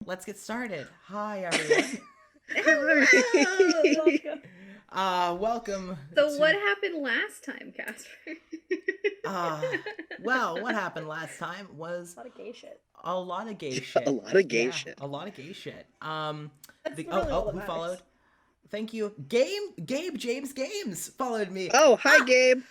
Let's get started. Hi, everyone. Welcome So to... what happened last time, Casper? Well, what happened last time was A lot of gay shit. a lot of gay shit. A lot of gay Yeah, shit. a lot of gay shit. That's really oh, all that who matters. followed? Thank you. Gabe James Games followed me. Oh, hi, Gabe.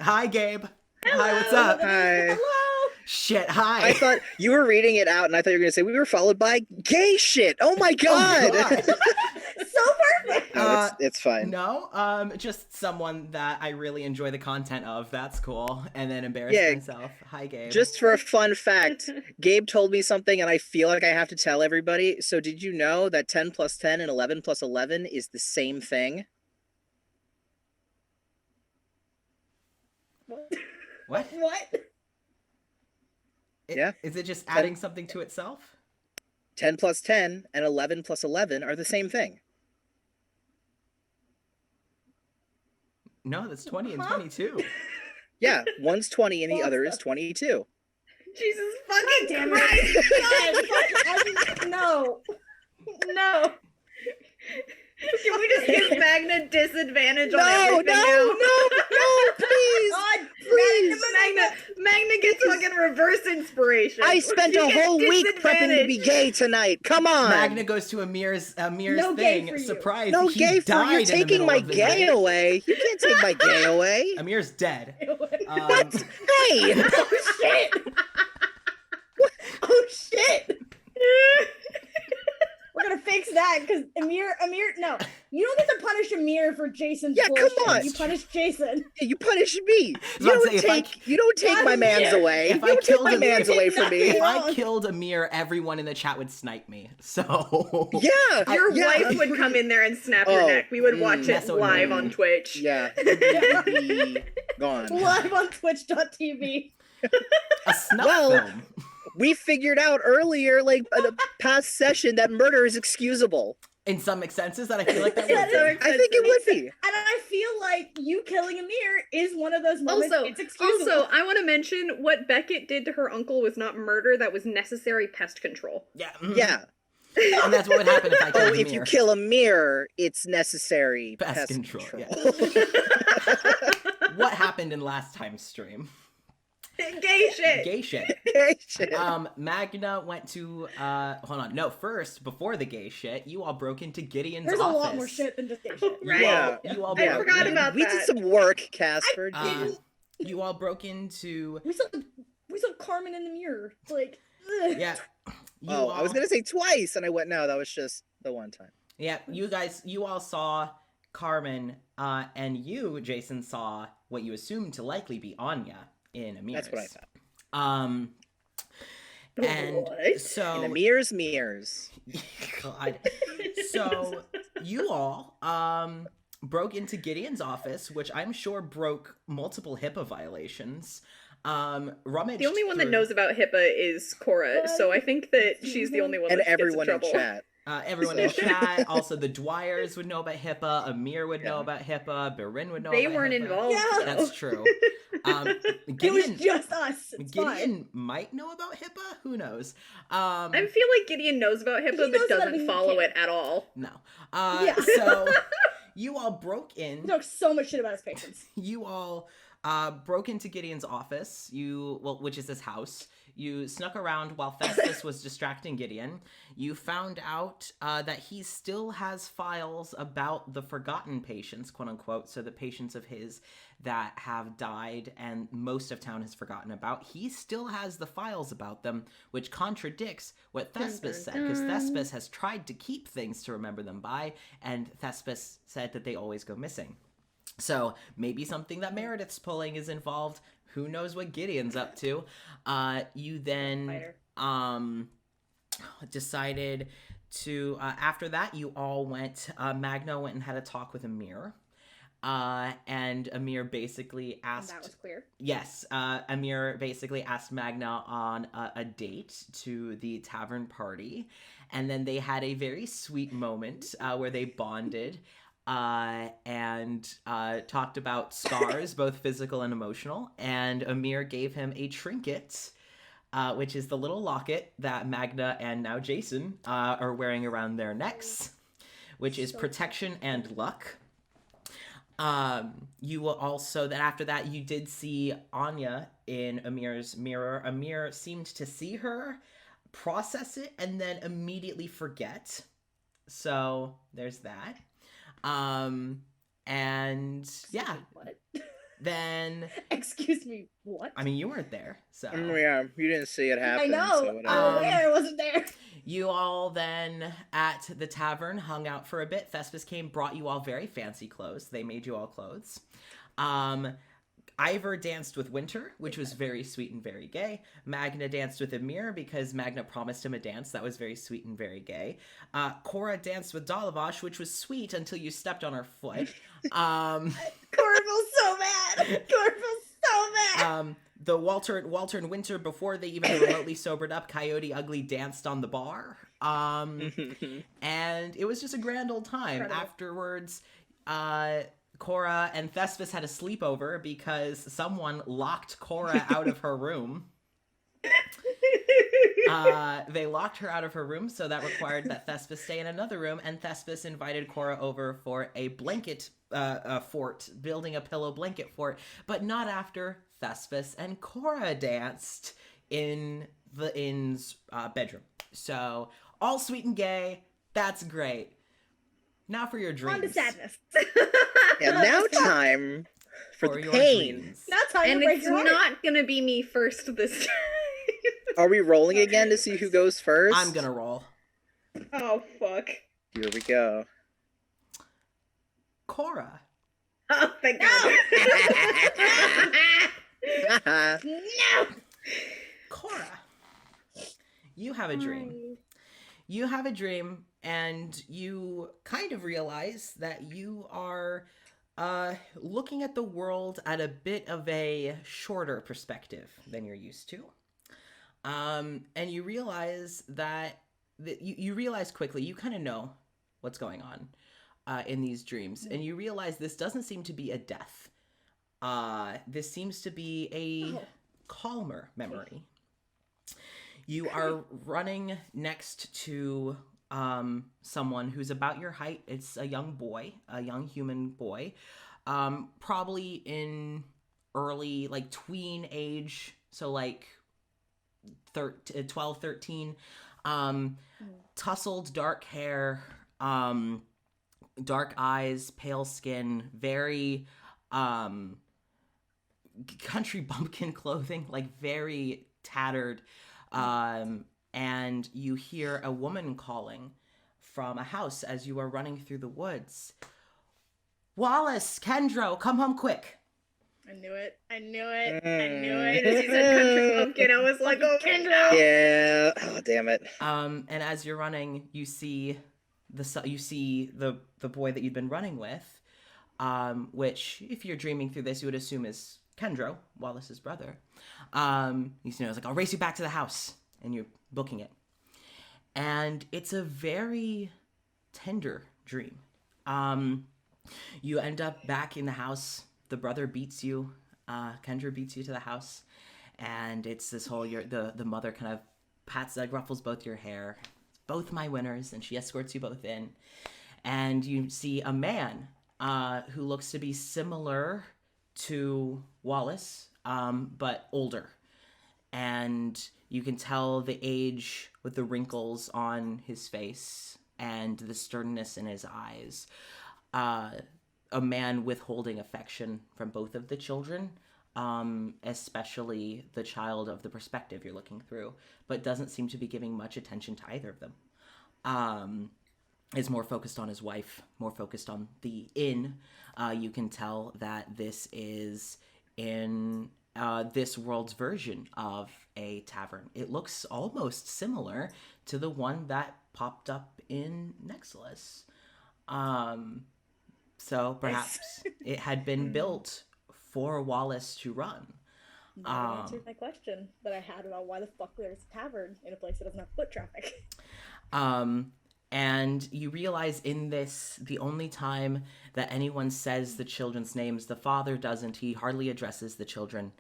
Hi, Gabe. Hello. Hi, what's up? Hi. Hello. Shit, hi. I thought you were reading it out, and I thought you were going to say we were followed by gay shit. Oh my god! God. So perfect. No, it's fine. No, just someone that I really enjoy the content of. That's cool. And then embarrass myself. Hi, Gabe. Just for a fun fact, Gabe told me something, and I feel like I have to tell everybody. So, did you know that 10 plus 10 and 11 plus 11 is the same thing? What? What? Yeah. Is it just adding something to itself? 10 plus 10 and 11 plus 11 are the same thing. No, that's 20 and 22. Yeah, one's 20 and the Well, other is that's- 22. Jesus God fucking damn Christ! it. No. No. Can we just give Magna disadvantage on No, everything now? please. God, Please. Magna gets fucking reverse inspiration. I spent She a gets whole week prepping to be disadvantage. gay tonight. Come on. Magna goes to Amir's No gay thing. for you. Surprise! No he gay for died you're in the taking middle my of the gay night. away. You can't take my gay away. Amir's dead. What? Hey! Oh shit. Oh shit. We're gonna fix that because Amir, no, you don't get to punish Amir for Jason's Yeah, come bullshit. on. You punish Jason. You punish me. was about to say, You don't take my man's away. If You I don't take killed my him- man's away from me. If I Wrong. killed Amir, everyone in the chat would snipe me. So Yeah. Your yeah, wife would come in there and snap your Oh, neck. We would watch that's it so live annoying. on Twitch. Yeah. You'd be gone. Live on Twitch.tv. a snuff Well- film. We figured out earlier, like in a past session, that murder is excusable. In some senses, that I feel like that Yeah, would so be. I think it would be. And I feel like you killing Amir is one of those moments. It's excusable. Also, I want to mention what Beckett did to her uncle was not murder. That was necessary pest control. Yeah. Yeah. And that's what would happen if I Oh, killed Amir. if you kill a mirror, it's necessary Pest pest control, control. What happened in last time's stream? Gay shit. Gay shit. Okay, shit. Magna went to hold on. No, first, before the gay shit, you all broke into Gideon's There's a office. lot more shit than just gay shit. Right. You all I broke forgot in. about we that. did some work, Casper. You all broke into We saw Carmen in the mirror. It's like, ugh. yeah. You Oh, I was gonna say twice, and I went, no, that was just the one time. Yeah, you all saw Carmen, and you, Jason, saw what you assumed to likely be Anya in Amir's. That's what I thought. And What? so In the mirrors. God. So you all broke into Gideon's office, which I'm sure broke multiple HIPAA violations. Rummaged The only one that through- knows about HIPAA is Cora, so I think that she's the only one And that gets in everyone in trouble. chat. Everyone in chat, also the Dwyers would know about HIPAA, Amir would know Yeah. about HIPAA, Berin would know They about weren't HIPAA. involved. Yeah. though. That's true. It was just us. It's fine. Gideon might know about HIPAA. Who knows? I feel like Gideon knows about HIPAA, He but knows about doesn't it, he follow can't. it at all. No. Yeah. So you all broke in. He talks so much shit about his patients. You all broke into Gideon's office. Which is his house. You snuck around while Thespis was distracting Gideon. You found out that he still has files about the forgotten patients, quote unquote, so the patients of his that have died and most of town has forgotten about. He still has the files about them, which contradicts what Thespis said, because Thespis has tried to keep things to remember them by, and Thespis said that they always go missing. So maybe something that Meredith's pulling is involved. Who knows what Gideon's up to? You then decided to after that you all went. Magna went and had a talk with Amir, and Amir basically asked. That was clear. Yes, Amir basically asked Magna on a date to the tavern party, and then they had a very sweet moment where they bonded. And talked about scars, both physical and emotional. And Amir gave him a trinket which is the little locket that Magna and now Jason are wearing around their necks, which is protection and luck. You will also, then after that, you did see Anya in Amir's mirror. Amir seemed to see her, process it, and then immediately forget. So there's that. And yeah. What? Then Excuse me, what? I mean, you weren't there, so Yeah, you didn't see it happen. I know. So whatever. I was there. I wasn't there. you all then at the tavern hung out for a bit. Thespis came, brought you all very fancy clothes. They made you all clothes. Ivor danced with Winter, which was very sweet and very gay. Magna danced with Amir because Magna promised him a dance. That was very sweet and very gay. Cora danced with Dalavash, which was sweet until you stepped on her foot. Cora feels so bad. Cora feels so bad. The Walter and Winter, before they even remotely sobered up, Coyote Ugly danced on the bar. And it was just a grand old time. Incredible. Afterwards, Cora and Thespis had a sleepover because someone locked Cora out of her room. They locked her out of her room, so that required that Thespis stay in another room, and Thespis invited Cora over for a blanket fort, building a pillow blanket fort, but not after Thespis and Cora danced in the inn's bedroom. So, all sweet and gay, that's great. Now for your dreams. On to sadness. And now time for the your pain. dreams. Now time And to break it's your heart. not gonna be me first this time. Are we rolling again to see who goes first? I'm gonna roll. Oh, fuck. Here we go. Cora. Oh, thank God. No. Cora. You have a dream. You have a dream, and you kind of realize that you are looking at the world at a bit of a shorter perspective than you're used to. And you realize that you realize quickly, you kind of know what's going on in these dreams. And you realize this doesn't seem to be a death. This seems to be a calmer memory. You are running next to someone who's about your height. It's a young boy, a young human boy, probably in early, like, tween age, so like 12, 13, tussled dark hair, dark eyes, pale skin, very country bumpkin clothing, like very tattered. And you hear a woman calling from a house as you are running through the woods. Wallace, Kendro, come home quick. I knew it. I knew it. I knew it. As you said country bumpkin, I was like, oh, Kendra. Yeah. Oh, damn it. And as you're running, you see the boy that you've been running with, which, if you're dreaming through this, you would assume is Kendro, Wallace's brother. He's like, I'll race you back to the house, and you're booking it. And it's a very tender dream. You end up back in the house. The brother beats you. Kendra beats you to the house, and it's this whole the mother kind of ruffles both your hair. It's both my winners, and she escorts you both in. And you see a man who looks to be similar to Wallace, but older. And you can tell the age with the wrinkles on his face and the sternness in his eyes. A man withholding affection from both of the children, especially the child of the perspective you're looking through, but doesn't seem to be giving much attention to either of them. Is more focused on his wife, more focused on the inn. You can tell that this is in this world's version of a tavern. It looks almost similar to the one that popped up in Nexilis. So perhaps it had been built for Wallace to run. That answered my question that I had about why the fuck there's a tavern in a place that doesn't have foot traffic. And you realize in this, the only time that anyone says the children's names, the father doesn't. He hardly addresses the children.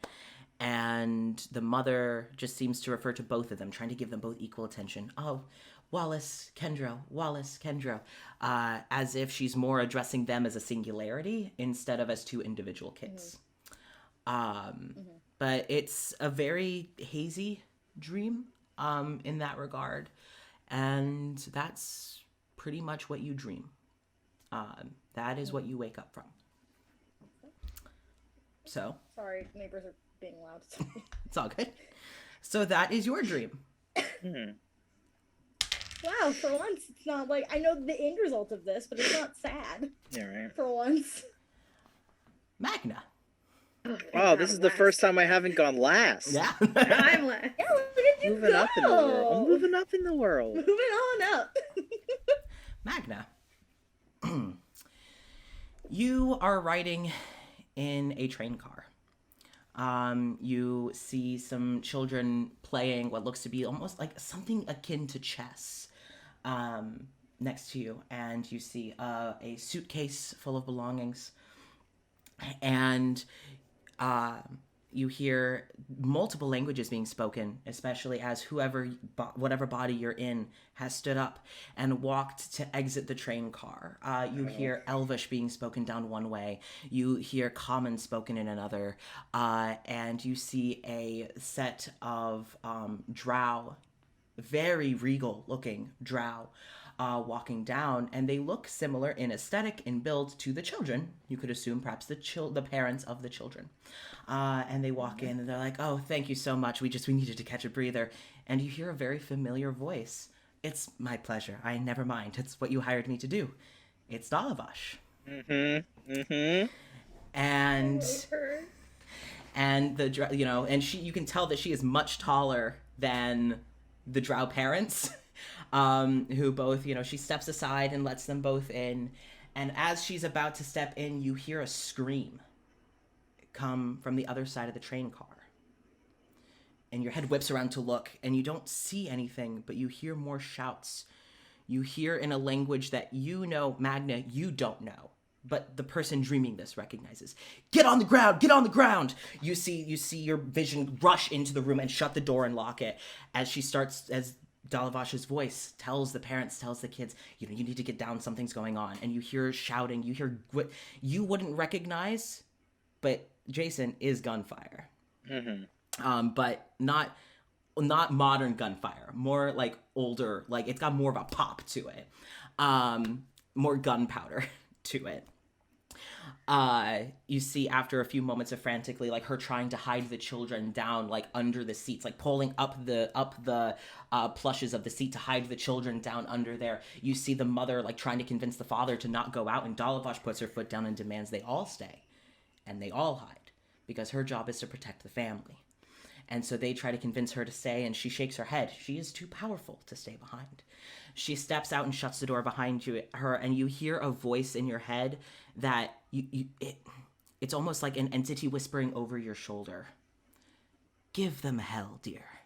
And the mother just seems to refer to both of them, trying to give them both equal attention. Oh, Wallace, Kendra, Wallace, Kendra, as if she's more addressing them as a singularity instead of as two individual kids. But it's a very hazy dream in that regard. And that's pretty much what you dream. That is what you wake up from. So. Sorry, neighbors are being loud. It's all good. So that is your dream. Wow, for once, it's not like, I know the end result of this, but it's not sad. Yeah, right. For once. Magna. Wow, this is the first time I haven't gone last. Yeah. I'm last. Yeah, where did you Moving go? up in the world. I'm moving up in the world. Moving on up. Magna. You are riding in a train car. You see some children playing what looks to be almost like something akin to chess next to you, and you see a suitcase full of belongings, and you hear multiple languages being spoken, especially as whatever body you're in has stood up and walked to exit the train car. You hear Elvish being spoken down one way. You hear Common spoken in another. And you see a set of drow, very regal looking drow, walking down, and they look similar in aesthetic and build to the children. You could assume perhaps the parents of the children. And they walk in and they're like, "Oh, thank you so much. We needed to catch a breather." And you hear a very familiar voice. "It's my pleasure. I never mind. It's what you hired me to do. It's Dalavash." And the and you can tell that she is much taller than the drow parents. Who both, she steps aside and lets them both in. And as she's about to step in, you hear a scream come from the other side of the train car. And your head whips around to look, and you don't see anything, but you hear more shouts. You hear in a language that Magna, you don't know, but the person dreaming this recognizes. "Get on the ground! Get on the ground!" You see your vision rush into the room and shut the door and lock it as Dalavash's voice tells the parents, tells the kids, you need to get down, something's going on. And you hear shouting, you hear what you wouldn't recognize, but Jason, is gunfire. But not modern gunfire, more like older, like it's got more of a pop to it. More gunpowder to it. You see after a few moments of frantically, like her trying to hide the children down, like under the seats, like pulling up the plushes of the seat to hide the children down under there. You see the mother like trying to convince the father to not go out, and Dalavash puts her foot down and demands they all stay, and they all hide because her job is to protect the family. And so they try to convince her to stay, and she shakes her head. She is too powerful to stay behind. She steps out and shuts the door behind her, and you hear a voice in your head that it's almost like an entity whispering over your shoulder. "Give them hell, dear."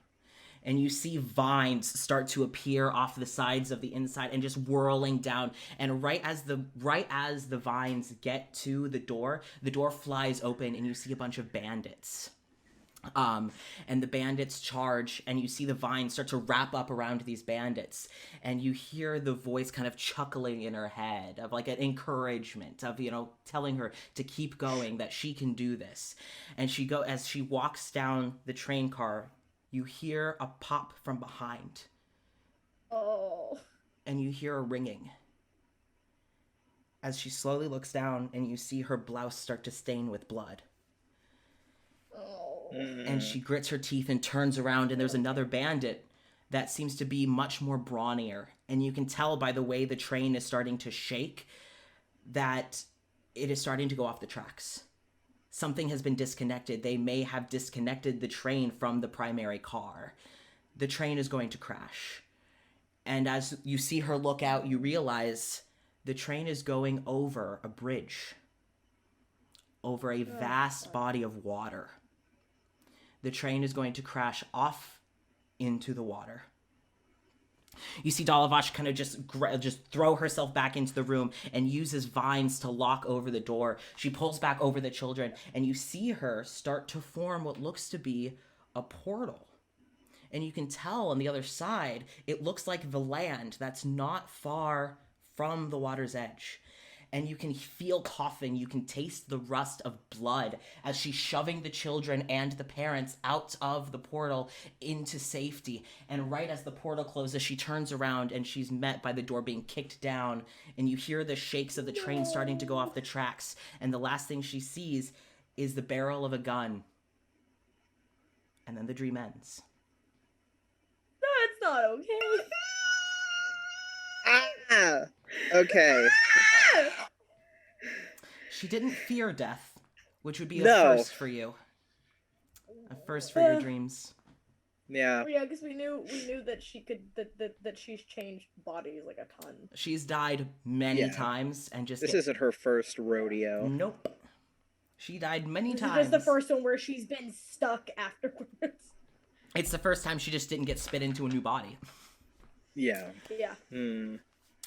And you see vines start to appear off the sides of the inside and just whirling down. And right as the vines get to the door flies open, and you see a bunch of bandits. And the bandits charge, and you see the vines start to wrap up around these bandits, and you hear the voice kind of chuckling in her head of like an encouragement of, telling her to keep going, that she can do this. And as she walks down the train car, you hear a pop from behind. Oh. And you hear a ringing. As she slowly looks down, and you see her blouse start to stain with blood. And she grits her teeth and turns around, and there's another bandit that seems to be much more brawnier. And you can tell by the way the train is starting to shake that it is starting to go off the tracks. Something has been disconnected. They may have disconnected the train from the primary car. The train is going to crash. And as you see her look out, you realize the train is going over a bridge, over a vast body of water. The train is going to crash off into the water. You see Dalavash kind of just throw herself back into the room and uses vines to lock over the door. She pulls back over the children, and you see her start to form what looks to be a portal. And you can tell on the other side, it looks like the land that's not far from the water's edge. And you can feel coughing, you can taste the rust of blood as she's shoving the children and the parents out of the portal into safety. And right as the portal closes, she turns around and she's met by the door being kicked down. And you hear the shakes of the train starting to go off the tracks. And the last thing she sees is the barrel of a gun. And then the dream ends. That's not okay. Ah, okay. She didn't fear death, which would be a No. first for you. A first for your dreams. Yeah. Yeah, because we knew that she could that she's changed bodies like a ton. She's died many Yeah. times and just This isn't her first rodeo. Nope. She died many This times. is just the first one where she's been stuck afterwards. It's the first time she just didn't get spit into a new body. Yeah. Yeah. Hmm.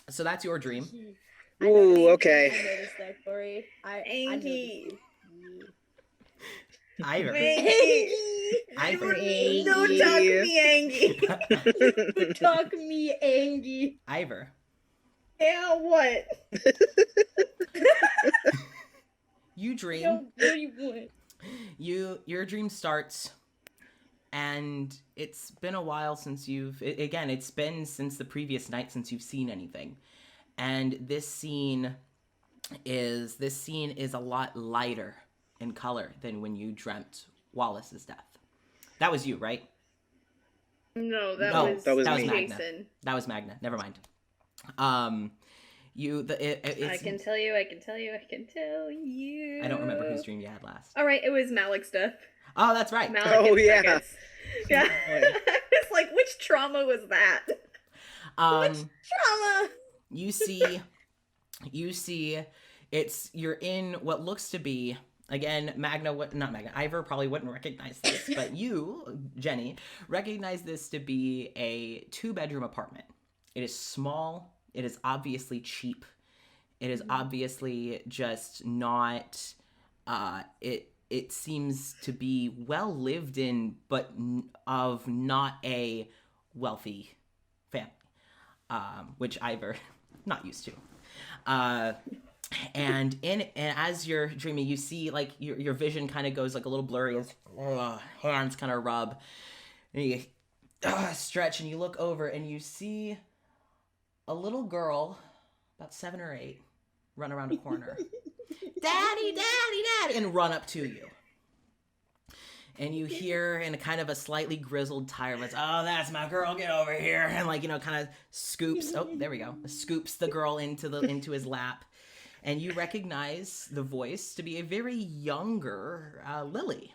So that's your dream. Ooh, okay. I noticed that, Corey. Angie. Ivor. Ivor. Don't talk me, Angie. Talk me, Angie. Ivor. Yeah, what? You dream. Yo, what do you want? Your dream starts, and it's been a while since it's been since the previous night since you've seen anything. And this scene is a lot lighter in color than when you dreamt Wallace's death. That was you, right? No, that No, was that was me. Jason. That was Magna. Never mind. I It's, can tell you. I I don't remember whose dream you had last. All right, it was Malik's death. Oh, that's right. Malik Oh, and yeah. Seconds. Yeah. Right. It's like, which trauma was that? Trauma. You see, you're in what looks to be, again, Ivor probably wouldn't recognize this, but you, Jenny, recognize this to be a 2-bedroom apartment. It is small. It is obviously cheap. It is obviously just not, it seems to be well lived in, but of not a wealthy family, which Ivor not used to. And as you're dreaming, you see like your vision kind of goes like a little blurry as hands kind of rub, and you stretch, and you look over and you see a little girl, about 7 or 8, run around a corner. Daddy, daddy, daddy, and run up to you. And you hear in a kind of a slightly grizzled, tired voice, "Oh, that's my girl, get over here." And kind of scoops, there we go, scoops the girl into his lap. And you recognize the voice to be a very younger Lily.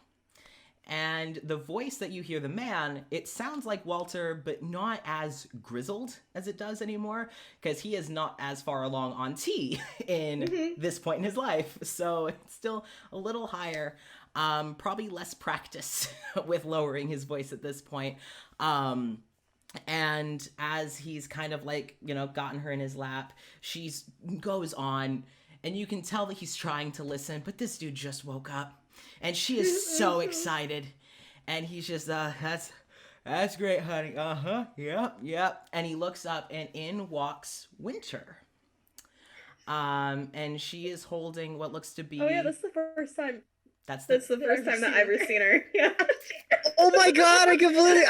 And the voice that you hear, the man, it sounds like Walter, but not as grizzled as it does anymore, because he is not as far along on tea in this point in his life. So it's still a little higher. Probably less practice with lowering his voice at this point. And as he's kind of gotten her in his lap, she goes on, and you can tell that he's trying to listen, but this dude just woke up. And she is so excited. And he's just, that's great, honey. Uh-huh. Yep. And he looks up, and in walks Winter. And she is holding what looks to be... Oh yeah, that's the first time. That's the first time that I've ever seen her. Yeah. Oh my god, I completely.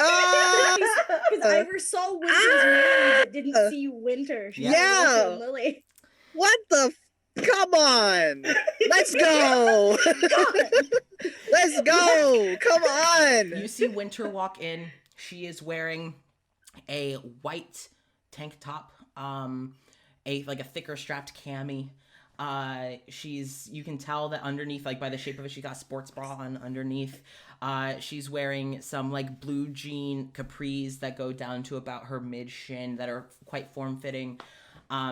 Because Ivor saw Winter's name but didn't see Winter. She saw Yeah. Winter and Lily. What the? Come on! Let's go! Let's go! Come on! You see Winter walk in. She is wearing a white tank top, a thicker strapped cami. You can tell that underneath, by the shape of it, she got a sports bra on underneath. She's wearing some blue jean capris that go down to about her mid shin that are quite form fitting.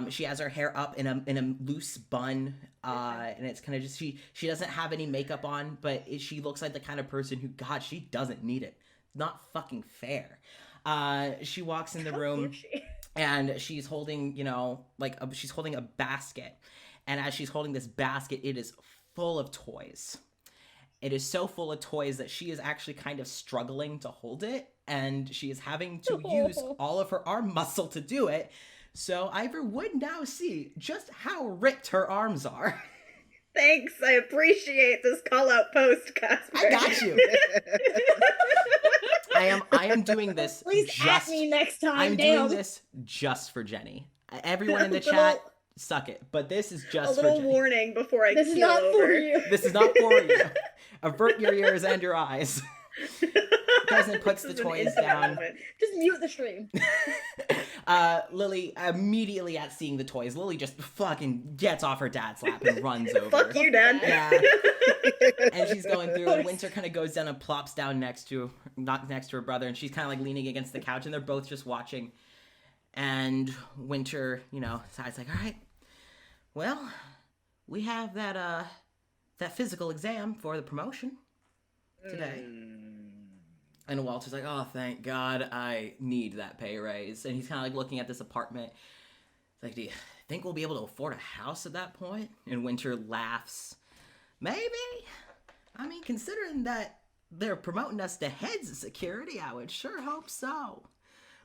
She has her hair up in a loose bun, and it's kind of just she doesn't have any makeup on, but she looks like the kind of person who, God, she doesn't need it. Not fucking fair. She walks in the room. and she's holding, she's holding a basket. And as she's holding this basket, it is full of toys. It is so full of toys that she is actually kind of struggling to hold it, and she is having to use all of her arm muscle to do it. So Ivor would now see just how ripped her arms are. Thanks, I appreciate this call-out post, Casper. I got you. I am doing this Please just at me next time. I'm Damn. doing this just for Jenny. Everyone in the chat, suck it. But this is just for a little Jenny. warning before I This is keel not over. for you. This is not for you. Avert your ears and your eyes. Desmond puts the This is an toys intimate down. moment. Just mute the stream. Lily, immediately at seeing the toys, Lily just fucking gets off her dad's lap and runs over. Fuck you, Dad. Yeah. And she's going through, and Winter kind of goes down and plops down not next to her brother, and she's kind of like leaning against the couch, and they're both just watching. And Winter, sighs like, all right, well, we have that physical exam for the promotion today. And Walter's like, oh, thank God, I need that pay raise. And he's kind of like looking at this apartment. He's like, do you think we'll be able to afford a house at that point? And Winter laughs. Maybe. I mean, considering that they're promoting us to heads of security, I would sure hope so.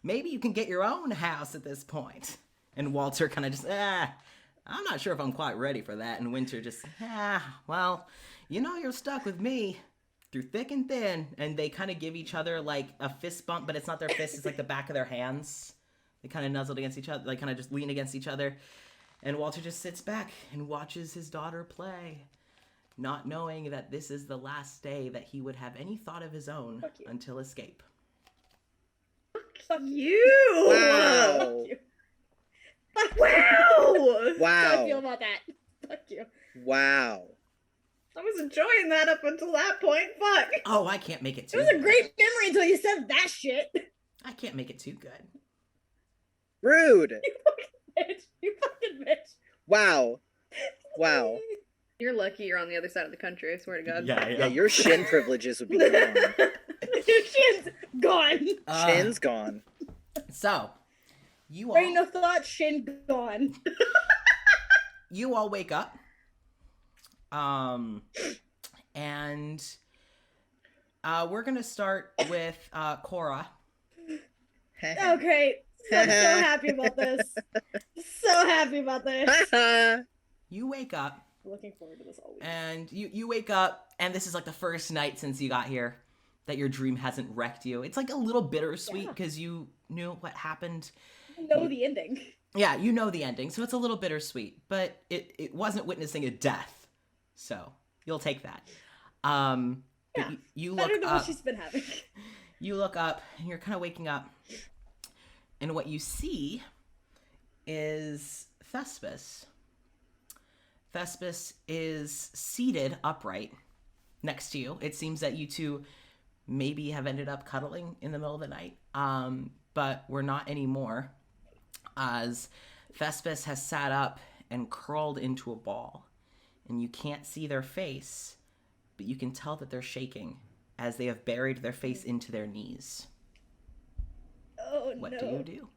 Maybe you can get your own house at this point. And Walter kind of just, I'm not sure if I'm quite ready for that. And Winter just, well, you're stuck with me through thick and thin. And they kind of give each other like a fist bump, but it's not their fist, it's like the back of their hands. They kind of nuzzled against each other, like kind of just lean against each other. And Walter just sits back and watches his daughter play, not knowing that this is the last day that he would have any thought of his own until escape. Fuck you! Wow. Wow! How do I feel about that? Fuck you. Wow. I was enjoying that up until that point. Fuck. Oh, I can't make it too It was a good. great memory until you said that shit. I can't make it too good. Rude. You fucking bitch. Wow. Wow. You're lucky you're on the other side of the country, I swear to God. Yeah, your shin privileges would be gone. Shin's gone. Shin's gone. So, you all, Train of thought, shin gone. you all wake up. And we're gonna start with Cora. Okay, I'm so happy about this. So happy about this. You wake up. Looking forward to this all week. And you wake up, and this is like the first night since you got here that your dream hasn't wrecked you. It's like a little bittersweet because you knew what happened. I know the ending. Yeah, you know the ending, so it's a little bittersweet, but it wasn't witnessing a death, so you'll take that. Yeah, you better look than up. what she's been having. You look up, and you're kind of waking up, and what you see is Thespis. Thespis is seated upright next to you. It seems that you two maybe have ended up cuddling in the middle of the night, but we're not anymore, as Thespis has sat up and curled into a ball, and you can't see their face, but you can tell that they're shaking as they have buried their face into their knees. Oh What no. do you do?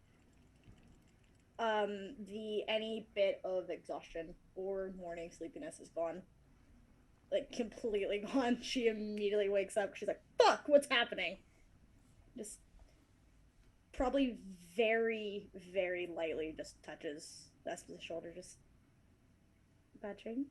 Any bit of exhaustion or morning sleepiness is gone. Like, completely gone. She immediately wakes up. She's like, fuck, what's happening? Just probably very, very lightly just touches Thespis' shoulder. Just, bad dream?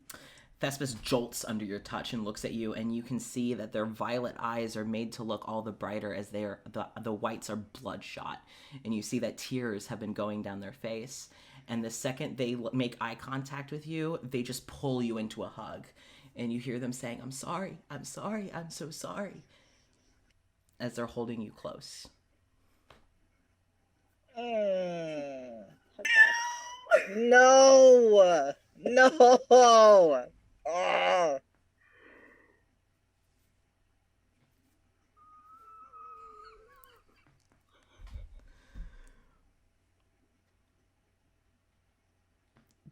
Thespis jolts under your touch and looks at you, and you can see that their violet eyes are made to look all the brighter as they are the whites are bloodshot, and you see that tears have been going down their face. And the second they make eye contact with you, they just pull you into a hug, and you hear them saying, "I'm sorry, I'm sorry, I'm so sorry," as they're holding you close. Hug back. No. No. Oh.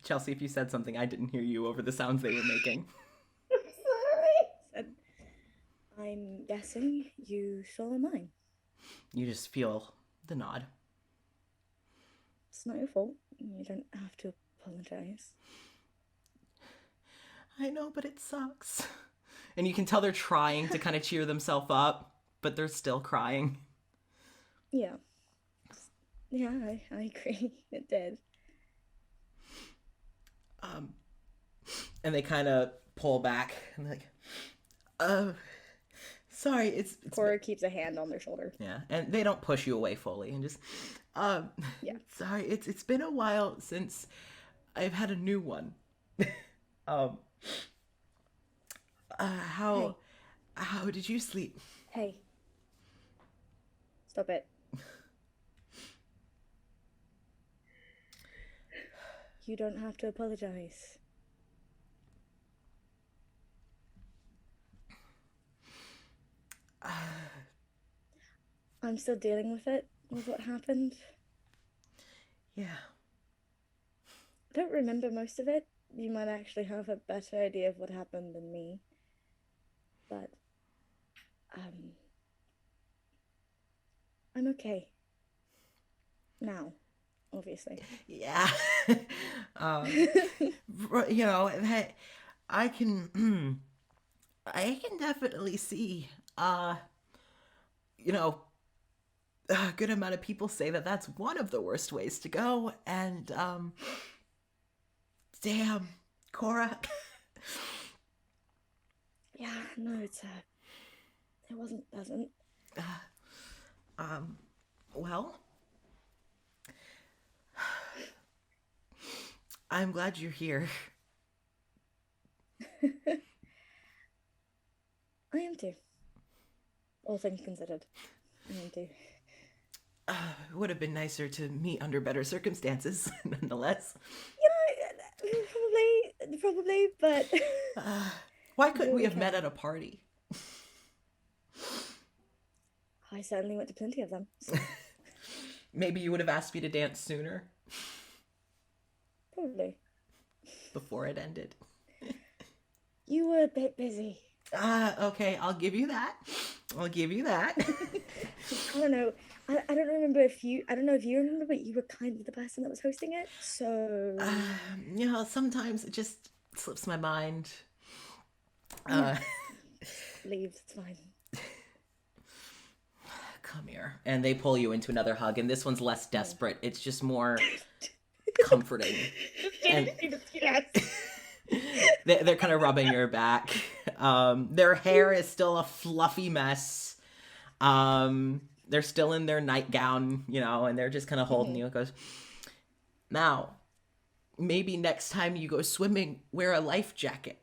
Chelsea, if you said something, I didn't hear you over the sounds they were making. I'm sorry. Said, I'm guessing you saw mine. You just feel the nod. It's not your fault. You don't have to apologize. I know, but it sucks. And you can tell they're trying to kind of cheer themselves up, but they're still crying. Yeah. Yeah, I agree. It did. And they kind of pull back and like, sorry, it's Cora keeps a hand on their shoulder. yeah, and they don't push you away fully and just, Yeah. sorry, it's been a while since I've had a new one. How did you sleep? Hey. Stop it. You don't have to apologize. I'm still dealing with it, with what happened. Yeah. I don't remember most of it. You might actually have a better idea of what happened than me. But, I'm okay. Now, obviously. Yeah. You know, hey, I can definitely see, you know, a good amount of people say that that's one of the worst ways to go. And, damn, Cora. Yeah, no, it wasn't pleasant. Well, I'm glad you're here. I am too. All things considered. I am too. It would have been nicer to meet under better circumstances, nonetheless. Probably, but Why couldn't we have met at a party? I certainly went to plenty of them. So. Maybe you would have asked me to dance sooner. Probably. Before it ended. You were a bit busy. Okay, I'll give you that. I don't know. I don't remember if you. I don't know if you remember, but you were kind of the person that was hosting it. So. You know, sometimes it just slips my mind. Leave. It's fine. Come here. And they pull you into another hug, and this one's less desperate. It's just more comforting. And Yes. they're kind of rubbing your back. Their hair is still a fluffy mess. They're still in their nightgown, you know, and they're just kind of holding you. It goes, now, maybe next time you go swimming, wear a life jacket.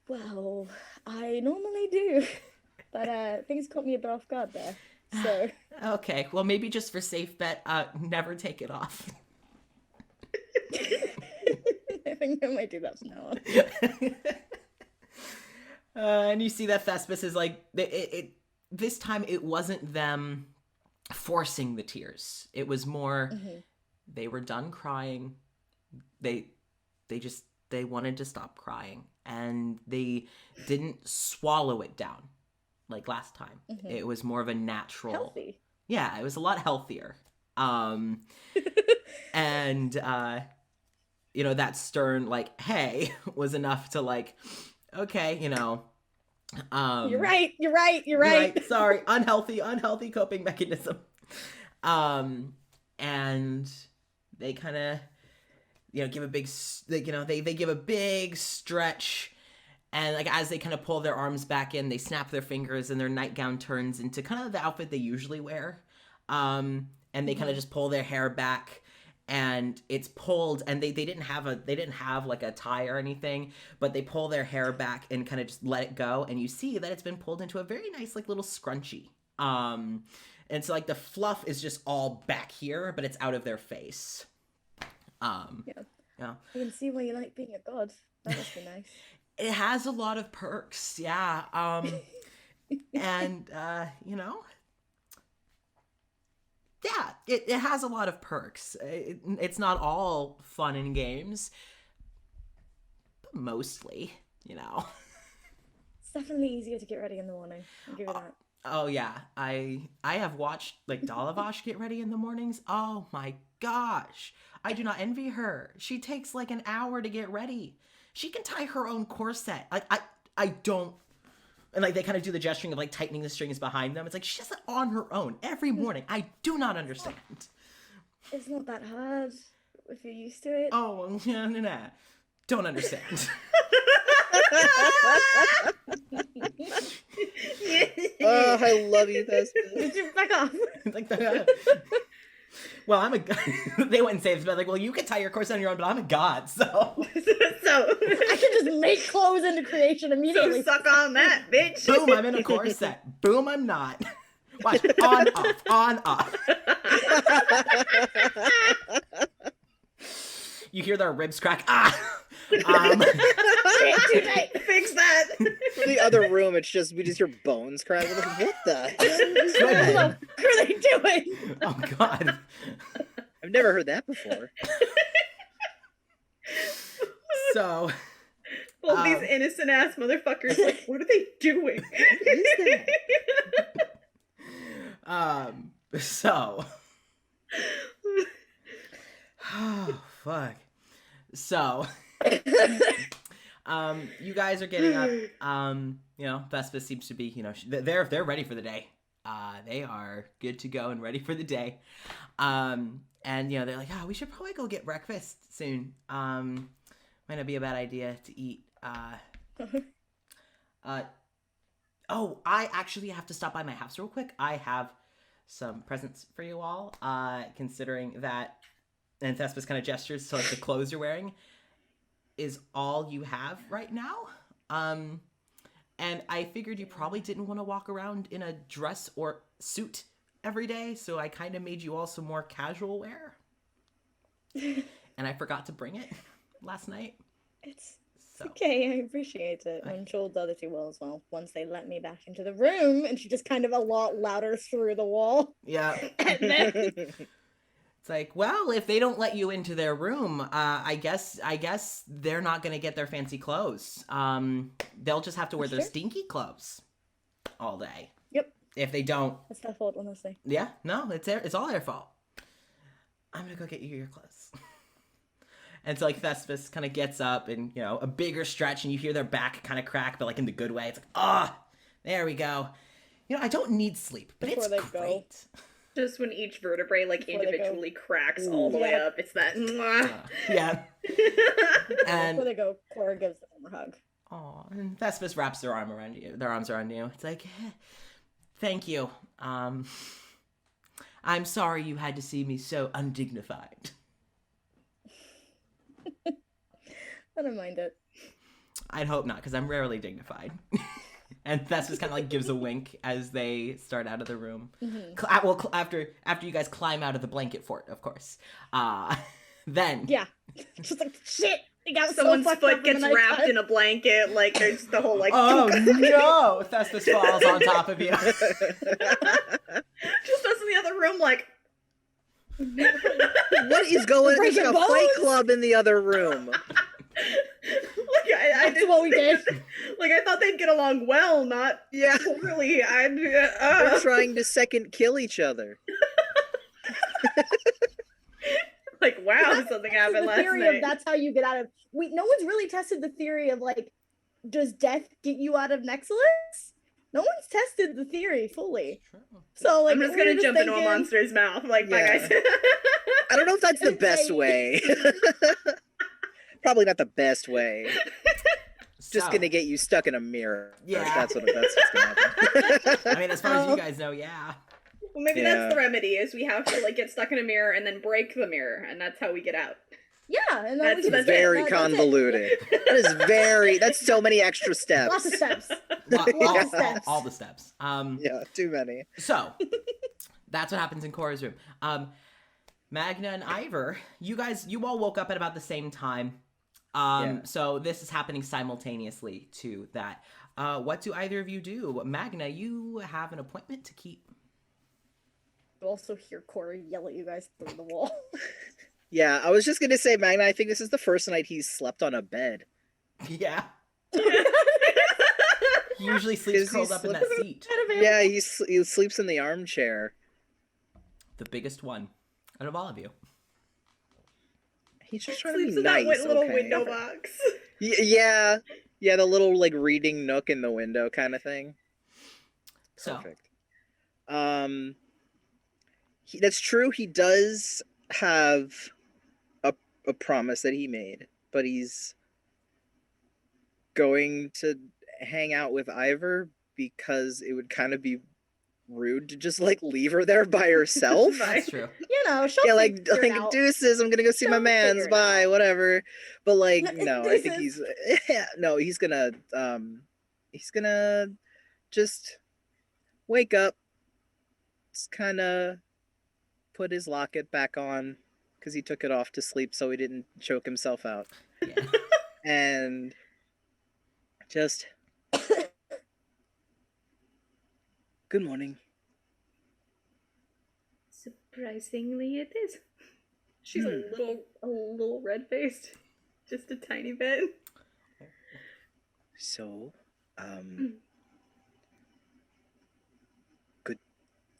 Well, I normally do, but things caught me a bit off guard there. So. Okay, well, maybe just for safe bet, never take it off. I think I might do that from now on. And you see that Thespis is like, this time it wasn't them forcing the tears. It was more, they were done crying. They wanted to stop crying, and they didn't swallow it down like last time. It was more of a natural. Healthy. Yeah, it was a lot healthier. And, you know, that stern, like, hey, was enough to, like, okay, you know. You're right. Sorry, unhealthy coping mechanism. And they kind of, you know, give a big, they give a big stretch. And, like, as they kind of pull their arms back in, they snap their fingers, and their nightgown turns into kind of the outfit they usually wear. And they kind of just pull their hair back, and it's pulled, and they didn't have like a tie or anything, but they pull their hair back and kind of just let it go, and you see that it's been pulled into a very nice, like, little scrunchie. And so, like, the fluff is just all back here, but it's out of their face. Yeah. I can see why you like being a god. That must be nice. It has a lot of perks, yeah. And, you know, yeah, it has a lot of perks. It's not all fun and games, but mostly, you know. It's definitely easier to get ready in the morning. I'll give you that. Oh yeah, I have watched like Dalavash get ready in the mornings. Oh my gosh, I do not envy her. She takes like an hour to get ready. She can tie her own corset. Like I don't. And like they kind of do the gesturing of like tightening the strings behind them. It's like she does it on her own every morning. I do not understand. It's not that hard if you're used to it. Oh no. Don't understand. Oh, I love you, Thespis. Back off. Like that. Well, I'm a god. They wouldn't say this, but like, well, you can tie your corset on your own, but I'm a god, so. So I can just make clothes into creation immediately. so suck on that, bitch. Boom, I'm in a corset. Boom, I'm not. Watch, on, off, on, off. You hear their ribs crack. Ah! Fix that. The other room, it's just, we just hear bones crying. What the? What are they doing? Oh, God. I've never heard that before. So. Well, these innocent ass motherfuckers, like, what are they doing? What is that? So. Oh, fuck. So. You guys are getting up. You know, Thespis seems to be, you know, they're ready for the day. They are good to go and ready for the day. And you know, they're like, oh, we should probably go get breakfast soon. Might not be a bad idea to eat. Oh, I actually have to stop by my house real quick. I have some presents for you all. Considering that, and Thespis kind of gestures to like the clothes you're wearing is all you have right now. And I figured you probably didn't want to walk around in a dress or suit every day, so I kind of made you all some more casual wear. And I forgot to bring it last night. It's okay, I appreciate it. I'm sure the other two will as well, once they let me back into the room, and she just kind of a lot louder through the wall. Yeah. And then It's like, well, if they don't let you into their room, I guess they're not gonna get their fancy clothes. They'll just have to wear their stinky clothes all day. Yep. If they don't, it's their fault, honestly. yeah, no, it's all their fault. I'm gonna go get you your clothes. And so like Thespis kind of gets up and, you know, a bigger stretch, and you hear their back kind of crack, but like in the good way. It's like, there we go. You know, I don't need sleep, but Before it's they great. Just when each vertebrae like Before they individually cracks all the way Yeah. up, it's that. Mwah. Yeah. And Before they go, Cora gives them a hug. oh, and Thespis wraps their arms around you. It's like, thank you. I'm sorry you had to see me so undignified. I don't mind it. I'd hope not, because I'm rarely dignified. And Thespis kind of like gives a wink as they start out of the room. Mm-hmm. After you guys climb out of the blanket fort, of course. Then Yeah. Just like, shit! They got Someone's so fucked foot up gets in the wrapped nighttime. in a blanket, like there's the whole like. oh no! Thespis falls on top of you. Just us in the other room, like. What is going on? There's like a Breaking fight bones? club in the other room. Like I That's what we did. Like I thought they'd get along well, not Yeah. poorly. They're trying to second kill each other. Like wow, something happened the last theory night. of that's how you get out of. No one's really tested the theory of like, does death get you out of Nexilis? No one's tested the theory fully. So like, I'm just we're gonna jump into a thinking- monster's mouth. Like bye Yeah. guys. I don't know if that's the best way. Probably not the best way. Just So, gonna get you stuck in a mirror. Yeah. That's what's gonna happen. I mean, as far as you guys know, yeah. Well, maybe Yeah. that's the remedy. Is we have to like get stuck in a mirror and then break the mirror, and that's how we get out. Yeah, and then That's- we can that's skip. Very That's it. convoluted. That is that's so many extra steps. Lots of steps. all, steps. all the steps. Yeah, too many. So that's what happens in Cora's room. Magna and Ivor, you all woke up at about the same time. Yeah. So this is happening simultaneously to that. What do either of you do? Magna, you have an appointment to keep. You also hear Cora yell at you guys through the wall. Yeah, I was just gonna say, Magna, I think this is the first night he's slept on a bed. Yeah. He usually sleeps 'Cause he curled up in that slept- seat. Yeah, he sleeps in the armchair. The biggest one out of all of you. He's just trying Sleeps to in be that nice, little okay? window box. Yeah, the little like reading nook in the window kind of thing. So, Perfect. That's true. He does have a promise that he made, but he's going to hang out with Ivor because it would kind of be rude to just like leave her there by herself. that's true. You know, she'll Yeah, figure it out. deuces, I'm gonna go see my She'll mans, figure it bye, out. whatever. But like, no, I think Deuces. he's gonna just wake up, just kind of put his locket back on because he took it off to sleep so he didn't choke himself out, Yeah. and just good morning. Surprisingly, it is. She's Hmm. a little red faced, just a tiny bit. So, good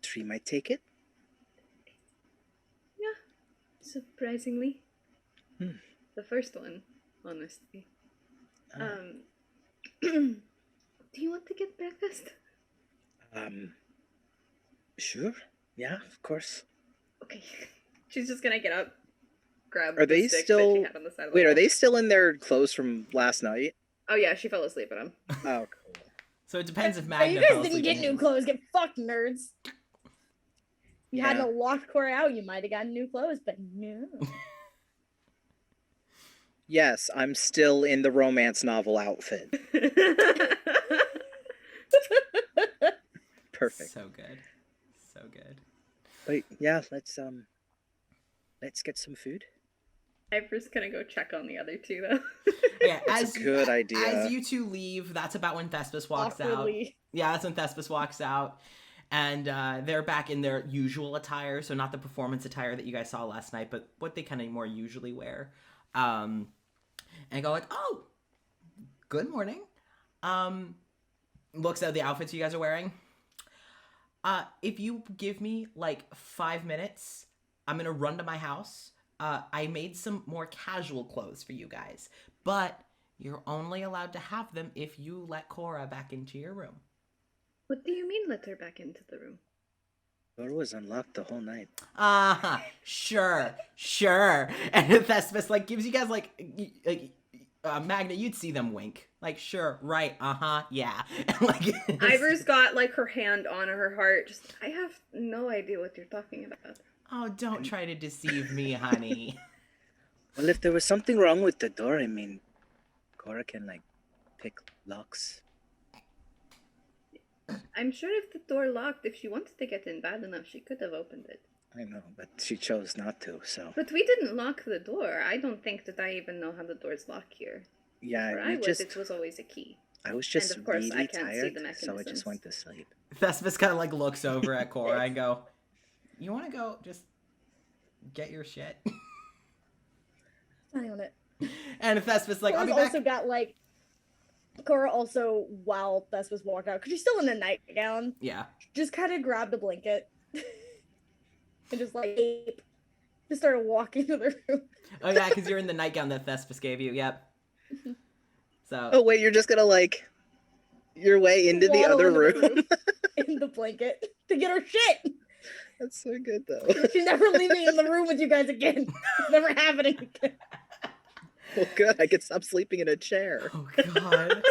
dream, I take it. Yeah, surprisingly. Hmm. The first one, honestly. Oh. Do you want to get breakfast? Sure. Yeah, of course. Okay. She's just gonna get up, grab Are the they stick that she still? had on the side of the Wait, are wall. they still in their clothes from last night? Oh yeah, she fell asleep in them. Oh, cool. So it depends if Oh, Magna you guys fell didn't asleep get in new his. clothes. Get fucked, nerds. You Yeah. hadn't locked Cora out, you might have gotten new clothes, but no. Yes, I'm still in the romance novel outfit. Perfect. So good. So good. But yeah, let's get some food. Ivor's gonna go check on the other two though. Yeah, That's a good idea. As you two leave, that's about when Thespis walks out. Awkwardly. Yeah, that's when Thespis walks out. And they're back in their usual attire, so not the performance attire that you guys saw last night, but what they kind of more usually wear. And go like, oh, good morning. Looks at the outfits you guys are wearing. If you give me like 5 minutes, I'm gonna run to my house. I made some more casual clothes for you guys, but you're only allowed to have them if you let Cora back into your room. What do you mean let her back into the room? Door was unlocked the whole night. Sure. And Thespis like gives you guys like Magna, you'd see them wink. Like, sure, right, yeah. And, like, Ivor's got like her hand on her heart. Just, I have no idea what you're talking about. Oh, don't try to deceive me, honey. Well, if there was something wrong with the door, I mean, Cora can like pick locks. I'm sure if the door locked, if she wanted to get in bad enough, she could have opened it. I know, but she chose not to. So But we didn't lock the door. I don't think that I even know how the doors lock here. yeah, Where we I was, just it was always a key. I was just of course, I really can't see tired, the so I just mechanisms. went to sleep. Thespis kind of like looks over at Cora and go, you want to go just get your shit? Eye on it. And Thespis like, I'll Cora's be back. also got like. Cora also, while Bess was walking out, because she's still in a nightgown, Yeah. just kind of grabbed a blanket and just like just started walking to the room. Oh yeah, because you're in the nightgown that Thespis gave you. Yep. So. Oh wait, you're just gonna like your way into the Waddle other into the room? in the blanket to get her shit. That's so good though. She's never leaving in the room with you guys again. It's never happening again. Well, good. I can stop sleeping in a chair. Oh god.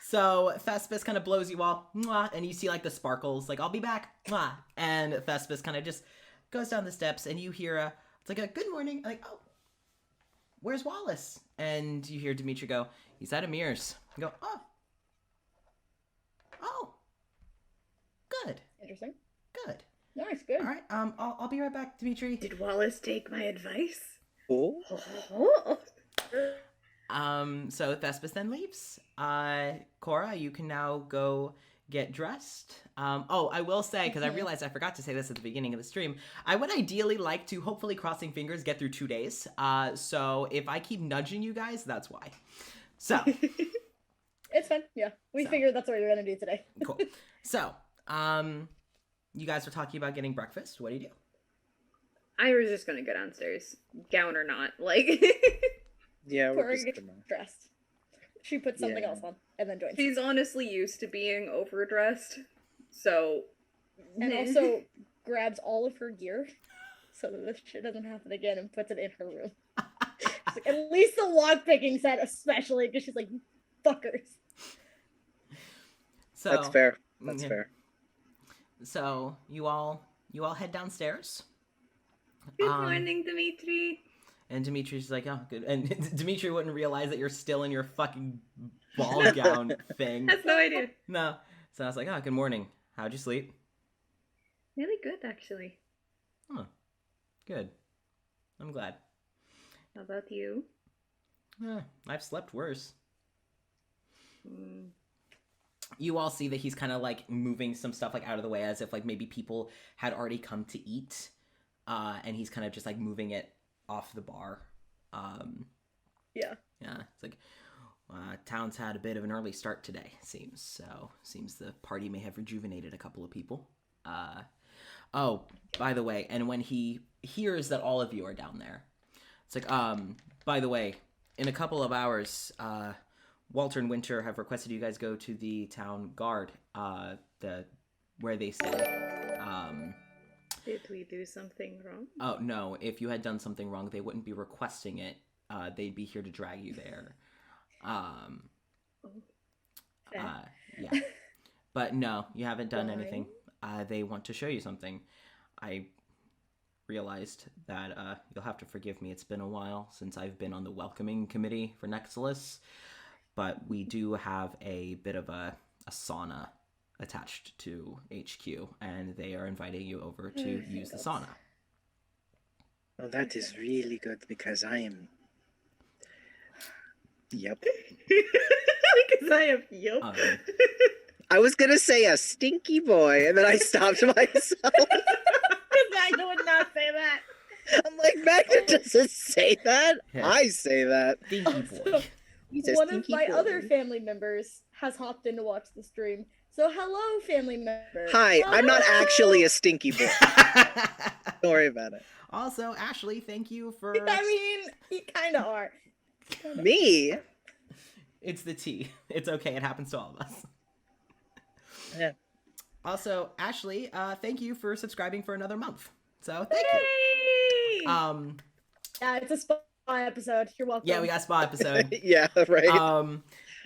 So Thespis kind of blows you all, mwah, and you see like the sparkles, like I'll be back, mwah. And Thespis kind of just goes down the steps, and you hear it's like a good morning, like, oh, where's Wallace? And you hear Dimitri go, he's at Amir's. You go, oh, good, Interesting. good. Nice, good. All right, I'll be right back, Dimitri. Did Wallace take my advice? Oh, Oh. So Thespis then leaves. Cora, you can now go get dressed. I will say, because I realized I forgot to say this at the beginning of the stream, I would ideally like to, hopefully crossing fingers, get through 2 days. So if I keep nudging you guys, that's why. So, It's fine. Yeah, we So. figured that's what we were gonna do today. Cool. So, you guys were talking about getting breakfast. What do you do? I was just gonna go downstairs, gown or not. Like, Yeah, we're Tori just gets gonna... dressed. She puts something Yeah. else on and then joins. she's honestly used to being overdressed, so. And also grabs all of her gear so that this shit doesn't happen again and puts it in her room. She's like, at least the lockpicking set, especially, because she's like, fuckers. So That's fair. That's yeah. fair. So you all head downstairs. Good morning, Dimitri. And Dimitri's like, oh, good. And Dimitri wouldn't realize that you're still in your fucking ball gown thing. That's no idea. No. So I was like, oh, good morning. How'd you sleep? Really good, actually. Oh, good. I'm glad. How about you? I've slept worse. Mm. You all see that he's kind of like moving some stuff like out of the way as if like maybe people had already come to eat. And he's kind of just like moving it off the bar. Yeah. Yeah, it's like town's had a bit of an early start today, seems. So seems the party may have rejuvenated a couple of people. Oh, by the way, and when he hears that all of you are down there, it's like, by the way, in a couple of hours, Walter and Winter have requested you guys go to the town guard, where they stay. Did we do something wrong? Oh, no, if you had done something wrong, they wouldn't be requesting it. They'd be here to drag you there. Yeah. But no, you haven't done anything. They want to show you something. I realized that you'll have to forgive me. It's been a while since I've been on the welcoming committee for Nexilis. But we do have a bit of a sauna attached to HQ, and they are inviting you over to use the sauna. Well, that is really good because I am... Yep. Because I have yep. I was gonna say a stinky boy, and then I stopped myself. Magna would not say that. I'm like, Magna doesn't say that. Yeah. I say that. Stinky boy. He's a One of stinky my boy. other family members has hopped in to watch the stream. So hello, family member. Hi, I'm not Hello! actually a stinky boy. Don't worry about it. Also, Ashley, thank you for... I mean, you kind of are. Me? It's the tea. It's okay. It happens to all of us. Yeah. Also, Ashley, thank you for subscribing for another month. So, thank you. Yeah, it's a spy episode. You're welcome. Yeah, we got a spa episode. Yeah, right.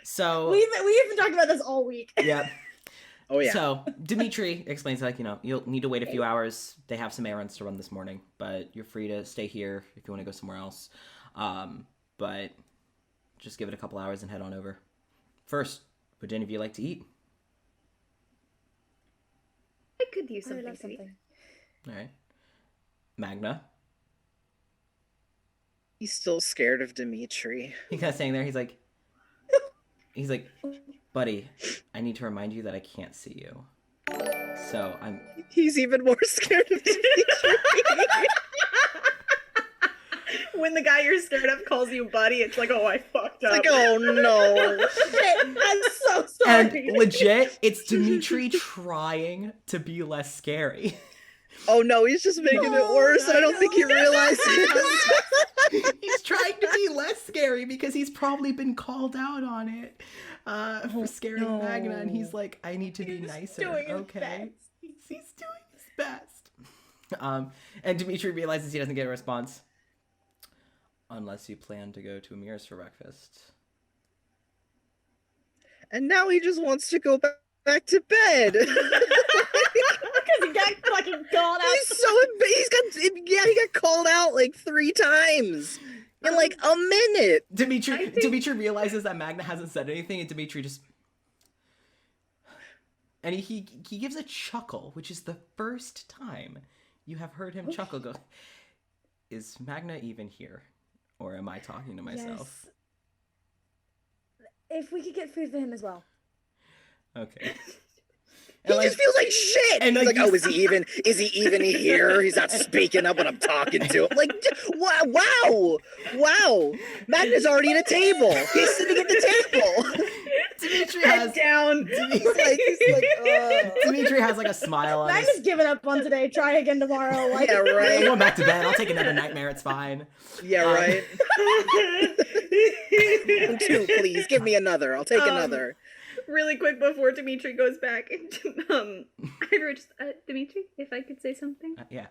So... We've been talking about this all week. Yeah. Oh, yeah. So, Dimitri explains, like, you'll need to wait a few hours. They have some errands to run this morning, but you're free to stay here if you want to go somewhere else. But just give it a couple hours and head on over. First, would any of you like to eat? I could use I would something love to eat. something. All right. Magna? He's still scared of Dimitri. He's kind of standing there. He's like, buddy, I need to remind you that I can't see you. So I'm... He's even more scared of Dimitri. When the guy you're scared of calls you buddy, it's like, oh, I fucked up. It's like, oh no. Shit, I'm so And sorry. legit, it's Dimitri trying to be less scary. Oh no, he's just making it worse. I don't think he realizes. He's trying to be less scary because he's probably been called out on it for scaring no. Magna, and he's like, I need to be nicer. doing his Okay, best. he's doing his best. And Dimitri realizes he doesn't get a response unless you plan to go to Amir's for breakfast. And now he just wants to go back to bed. Because he got fucking called out. He got called out like 3 times in like a minute. Dimitri realizes that Magna hasn't said anything, and Dimitri just... And he gives a chuckle, which is the first time you have heard him chuckle. Go, is Magna even here? Or am I talking to myself? Yes. If we could get food for him as well. Okay. He just feels like shit. And He's like, like, oh, is he even here? He's not speaking up when I'm talking to him. Like, wow. Magna's already at a table. He's sitting at the table. Dimitri Head has down. Dimitri has like a smile on I'm his. just giving up on today. Try again tomorrow. Like, Yeah, I'm right. going back to bed. I'll take another nightmare. It's fine. Yeah, right. 2, please. Give me another. I'll take another. Really quick before Dimitri goes back, Dimitri, if I could say something. Yeah.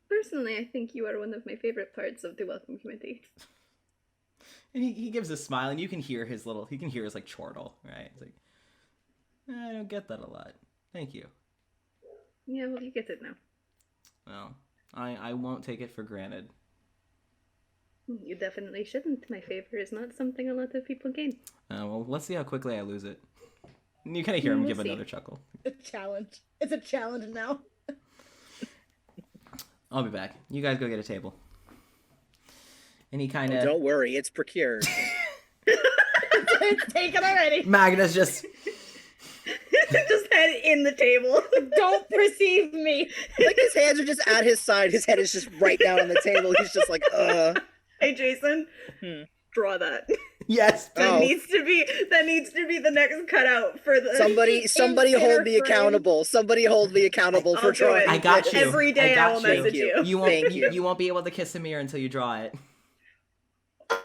Personally, I think you are one of my favorite parts of the Welcome Committee. And he gives a smile, and you can hear his like chortle, right? It's like, I don't get that a lot. Thank you. Yeah, well, you get it now. Well, I won't take it for granted. You definitely shouldn't. My favor is not something a lot of people gain. Well, let's see how quickly I lose it. And you kind of hear him We'll give see. another chuckle. a challenge. It's a challenge now. I'll be back. You guys go get a table. And he kind of... Don't worry, it's procured. It's taken already. Magna's just... Just head in the table. Don't perceive me. Like his hands are just at his side. His head is just right down on the table. He's just like, Hey, Jason. Draw that. Yes. That needs to be the next cutout for the. Somebody hold me accountable. Somebody hold me accountable for I'll do drawing. it. I got you. Every day I will message you. You won't, Thank you. you won't be able to kiss Amir until you draw it.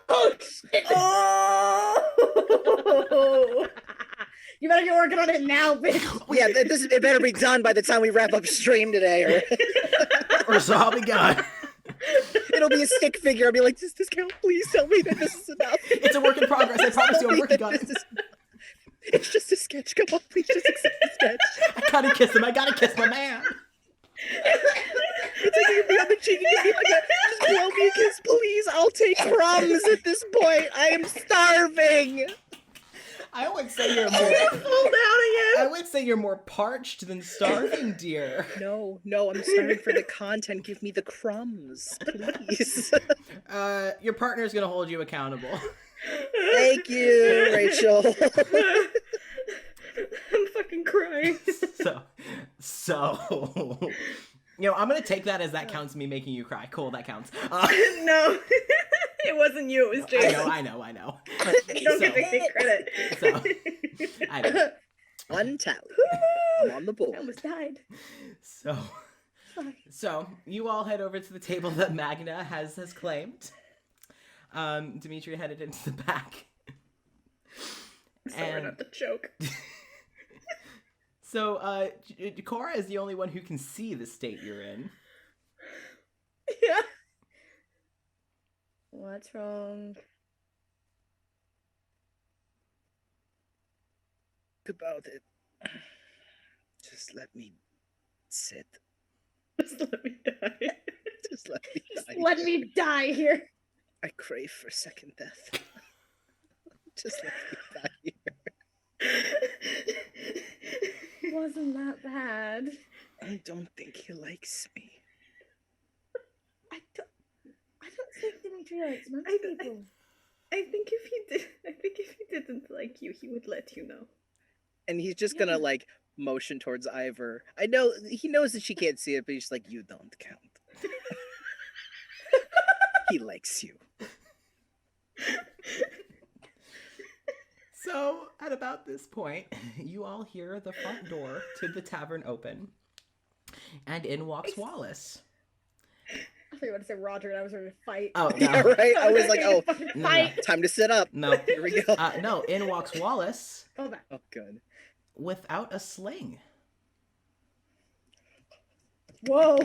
Oh, shit. Oh! You better get working on it now, bitch. Yeah, it better be done by the time we wrap up stream today, or Or so I'll be gone. it'll be a stick figure. I'll be like, does this count? Please tell me that this is enough. It's a work in progress. I promise you I'm working on it. It's just a sketch. Come on, please just accept the sketch. I gotta kiss him. I gotta kiss my man. It's like you be on the cheek and give me like just blow me a kiss, please. I'll take crumbs at this point. I am starving. I would say you're more... Fall down again. I would say you're more parched than starving, dear. No, I'm starving for the content. Give me the crumbs, please. Your partner's gonna hold you accountable. Thank you, Rachel. I'm fucking crying. So, I'm gonna take that as that counts me making you cry. Cool, that counts. No, it wasn't you. It was Jason. I know. You don't get to take credit. So, I know. One tally. I'm on the board. I almost died. So you all head over to the table that Magna has claimed. Dimitri headed into the back. Sorry not to choke. So, Cora is the only one who can see the state you're in. Yeah. What's wrong? About it. Just let me sit. Just let me die. Just let me die. Let me die here. I crave for second death. Just let me die here. Wasn't that bad. I don't think he likes me. I don't think Dimitri likes most people. I think if he didn't like you, he would let you know. And he's just gonna like motion towards Ivor. I know he knows that she can't see it, but he's just like, you don't count. He likes you. So, at about this point, you all hear the front door to the tavern open, and in walks Wallace. I thought you were going to say Roger and I was ready to fight. Oh, no. Yeah, right? I was like, oh, No, fight. time to sit up. No. Here we go. No, in walks Wallace Go back. Oh, good. without a sling. Whoa.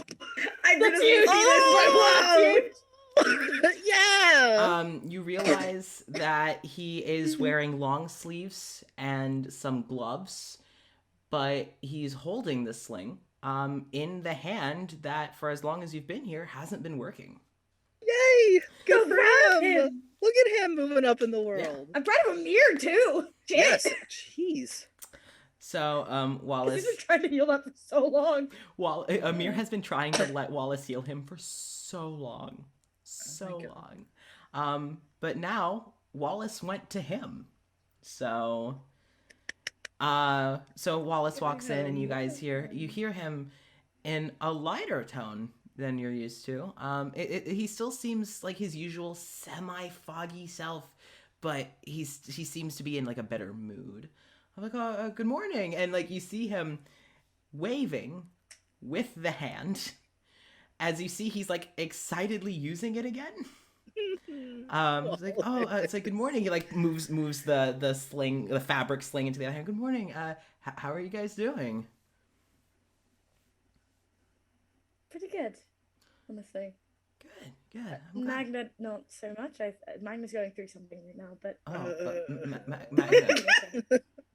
I That's didn't huge. see this. Oh, Wow. Yeah. You realize that he is wearing long sleeves and some gloves, but he's holding the sling in the hand that, for as long as you've been here, hasn't been working. Yay! Good Go for grab him. him. Look at him moving up in the world. I'm trying to mirror too. Shit. Yes. Jeez. So, Wallace... He's been trying to heal that for so long. Amir has been trying to let Wallace heal him for so long. So long. But now, Wallace went to him. So Wallace walks in, and you guys hear him in a lighter tone than you're used to. He still seems like his usual semi-foggy self, but he seems to be in like a better mood. I'm like, oh, good morning, and like you see him waving with the hand. As you see, he's like excitedly using it again. It's like, oh, it's like good morning. He like moves the sling, the fabric sling into the other hand. Good morning. How are you guys doing? Pretty good, honestly. Good. I'm glad. Magna, not so much. Magna's going through something right now, but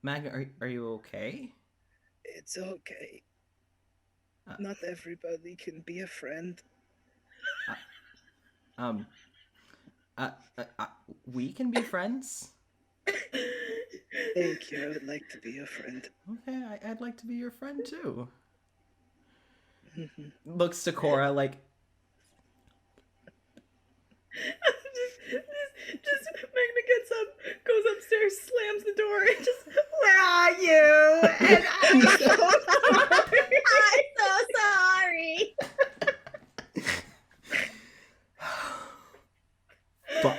Magna, are you okay? It's okay. Not everybody can be a friend. We can be friends. Thank you. I would like to be a friend. Okay, I'd like to be your friend too. Looks to Cora like. just Magna gets up, goes upstairs, slams the door, and just, where are you? And I'm so sorry. I'm so sorry. Fuck.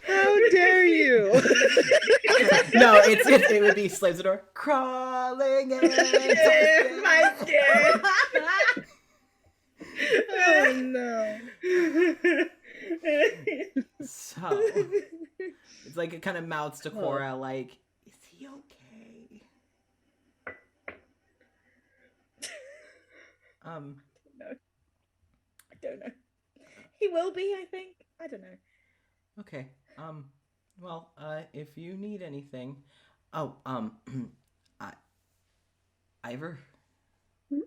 How dare you? No, it would be slaves the door, crawling in My skin. Oh no. So it's like it kind of mouths to Cora like, is he okay? No. I don't know. He will be, I think. I don't know. Okay. Well, if you need anything, Ivor. Hmm?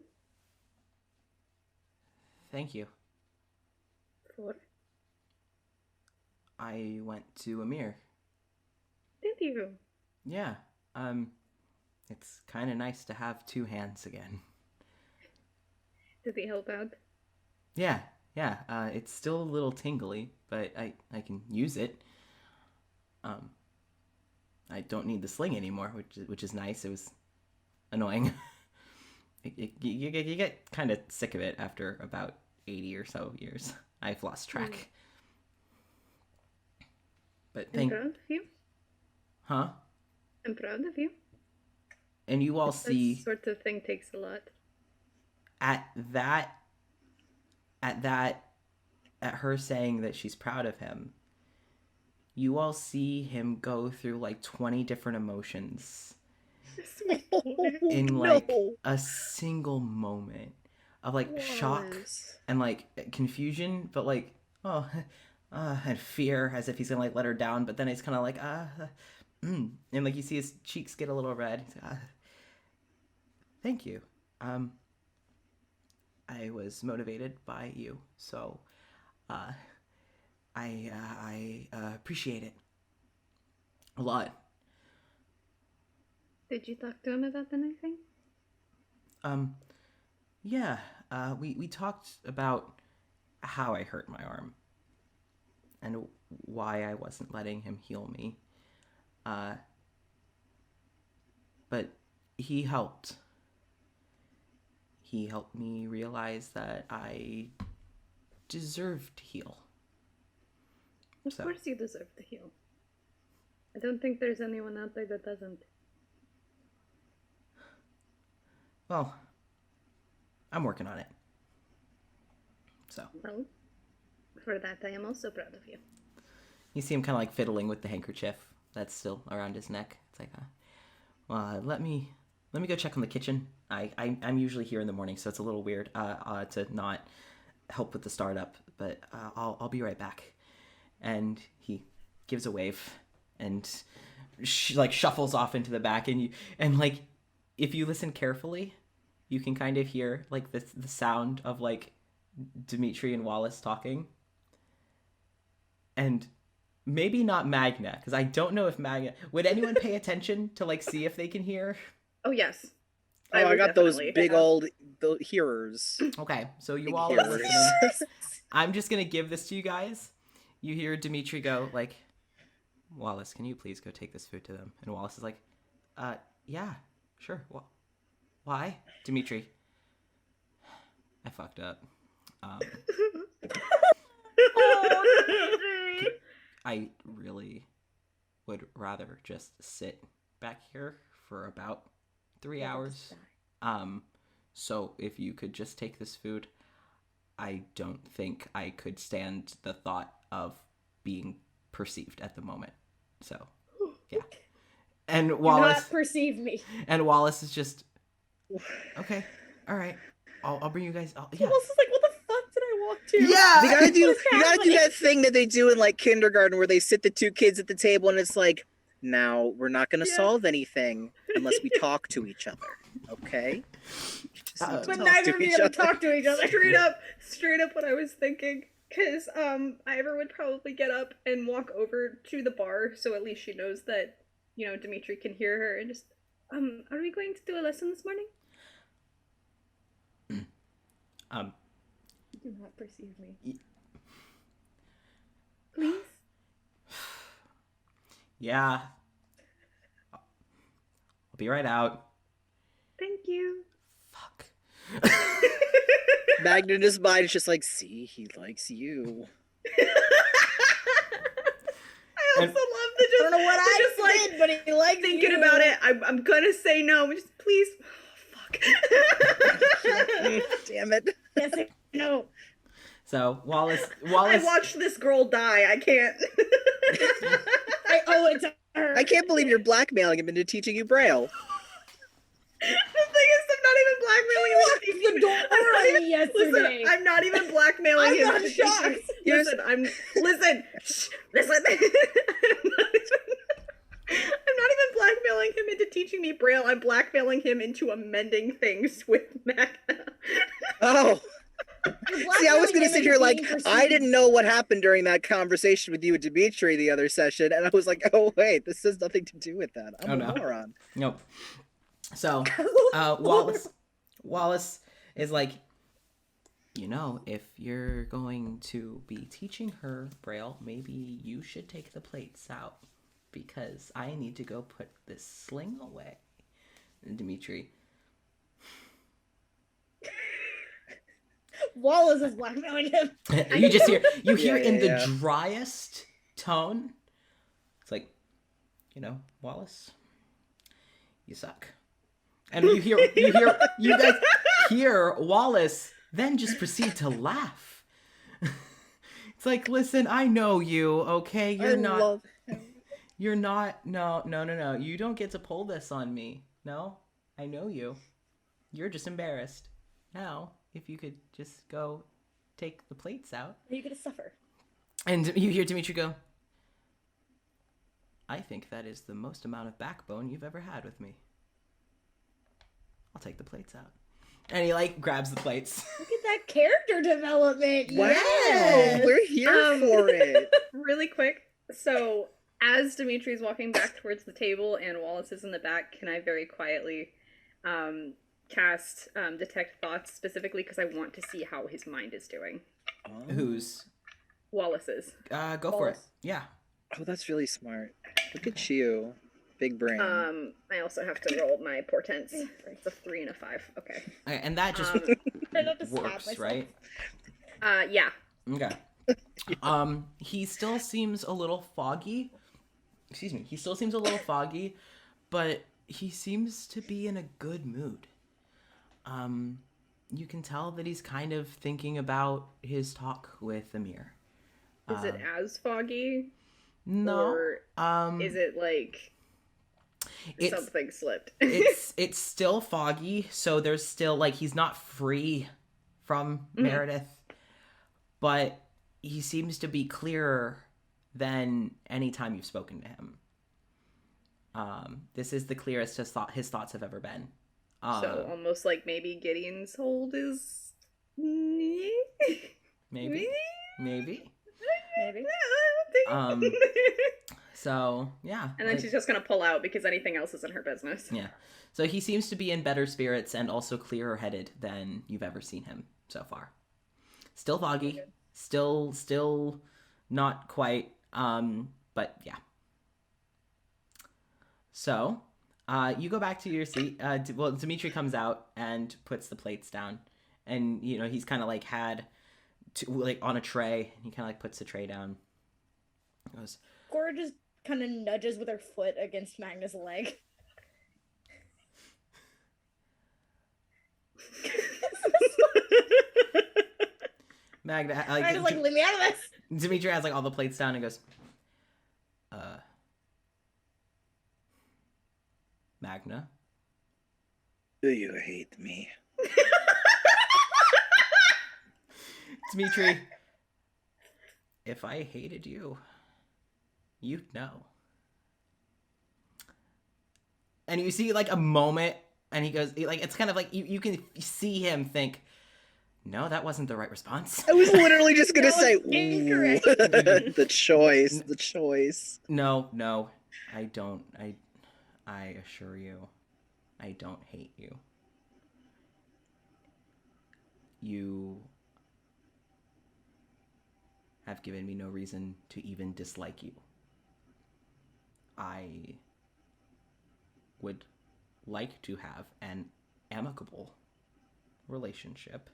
Thank you. What? I went to Amir. Did you? Yeah. It's kind of nice to have two hands again. Did he help out? Yeah. It's still a little tingly, but I can use it. I don't need the sling anymore, which is nice. It was annoying. You get kind of sick of it after about 80 or so years. I've lost track. But I'm proud of you. Huh? I'm proud of you. And you all That see sort of thing takes a lot. at her saying that she's proud of him, you all see him go through like 20 different emotions in like a single moment of like shock and like confusion, but like and fear, as if he's gonna like let her down, but then it's kind of like and like you see his cheeks get a little red. He's like, thank you. I was motivated by you, so I appreciate it a lot. Did you talk to him about anything? Yeah. We talked about how I hurt my arm and why I wasn't letting him heal me. But he helped. He helped me realize that I deserved to heal. Of course you deserve to heal. I don't think there's anyone out there that doesn't. Well, I'm working on it. So. Well, for that I am also proud of you. You see him kind of like fiddling with the handkerchief that's still around his neck. It's like, let me go check on the kitchen. I'm usually here in the morning, so it's a little weird to not help with the startup, but I'll be right back. And he gives a wave and like shuffles off into the back, and like if you listen carefully, you can kind of hear like the sound of like Dimitri and Wallace talking. And maybe not Magna, because I don't know if Magna would anyone pay attention to like see if they can hear. Oh yes. I got those big old hearers. Okay, so you Big all are hearers. listening. I'm just gonna give this to you guys. You hear Dimitri go like, Wallace, can you please go take this food to them? And Wallace is like, yeah, sure. Why? Dimitri, I fucked up. I really would rather just sit back here for about 3 hours. So if you could just take this food, I don't think I could stand the thought of being perceived at the moment. So, yeah. And Do Wallace not perceive me. is just okay. All right. I'll bring you guys. Yeah. Wallace is like, what the fuck did I walk to? Yeah. You gotta do that thing that they do in like kindergarten where they sit the two kids at the table and it's like, now we're not gonna solve anything unless we talk to each other. Okay? But neither of you ever talk to each other. Straight up what I was thinking. Because Ivor would probably get up and walk over to the bar, so at least she knows that, Dimitri can hear her, and just, are we going to do a lesson this morning? Do not perceive me. Please? Yeah. I'll be right out. Thank you. Fuck. Magnus' mind is just like, see, he likes you. I also love the just, I don't know what I just like did, but he likes thinking you. about it. I'm gonna say no. Just please. Fuck. Damn it. Yes, I know. So Wallace. I watched this girl die. I can't. I owe it to her. I can't believe you're blackmailing him into teaching you Braille. The thing is, I'm not even blackmailing him. Locked the door on me yesterday. Listen, I'm not even blackmailing him. I'm not into shocked. teaching- Listen. Listen. I'm not even blackmailing him into teaching me Braille. I'm blackmailing him into amending things with Magna. Oh. See, I was going to sit here like, I didn't know what happened during that conversation with you and Dimitri the other session, and I was like, oh, wait, this has nothing to do with that. I'm a moron. Nope. So, Wallace is like, if you're going to be teaching her Braille, maybe you should take the plates out, because I need to go put this sling away. And Dimitri... Wallace is blackmailing him. You just hear in the Yeah. driest tone. It's like, Wallace, you suck. And you guys hear Wallace then just proceed to laugh. It's like, listen, I know you, okay? You're not. No. You don't get to pull this on me. No, I know you. You're just embarrassed. Now, if you could just go take the plates out. You're gonna suffer. And you hear Dimitri go, I think that is the most amount of backbone you've ever had with me. I'll take the plates out. And he, grabs the plates. Look at that character development. Wow, Yes. we're here for it. Really quick. So, as Dimitri's walking back towards the table and Wallace is in the back, can I very quietly cast Detect Thoughts, specifically because I want to see how his mind is doing? Who's? Wallace's. Go for it. Yeah. Oh, that's really smart. Look at you. Big brain. I also have to roll my portents. It's a 3 and a 5. Okay. And that just I have to stab works, myself. right? Yeah. Okay. He still seems a little foggy. Excuse me. He still seems a little foggy, but he seems to be in a good mood. You can tell that he's kind of thinking about his talk with Amir. Is it as foggy? No. Or is it like something slipped? it's still foggy, so there's still he's not free from Meredith, but he seems to be clearer than any time you've spoken to him. This is the clearest his thoughts have ever been. So almost like maybe Gideon's hold is Maybe. So yeah. And then she's just gonna pull out because anything else isn't her business. Yeah. So he seems to be in better spirits and also clearer headed than you've ever seen him so far. Still foggy. Still not quite. But yeah. So, you go back to your seat. Dimitri comes out and puts the plates down, and he's kind of had on a tray. He kind of puts the tray down, He goes, Cora just kind of nudges with her foot against Magna's leg. Magna, Magna's like, leave me out of this! Dimitri has like all the plates down and goes, Magna? Do you hate me? Dimitri, if I hated you, you'd know. And you see like a moment, and he goes, like, it's kind of like you can see him think, no, that wasn't the right response. I was literally just gonna That say, was incorrect. the choice. No, I don't. I assure you, I don't hate you. You have given me no reason to even dislike you. I would like to have an amicable relationship,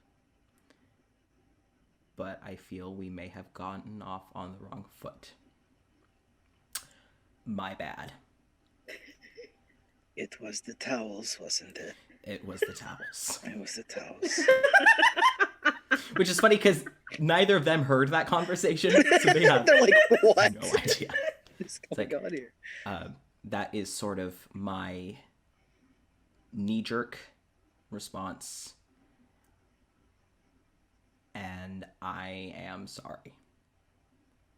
but I feel we may have gotten off on the wrong foot. My bad. It was the towels, wasn't it? It was the towels. It was the towels. Which is funny because neither of them heard that conversation, so they have They're like, what? no idea. What's like- going on here? That is sort of my knee-jerk response, and I am sorry.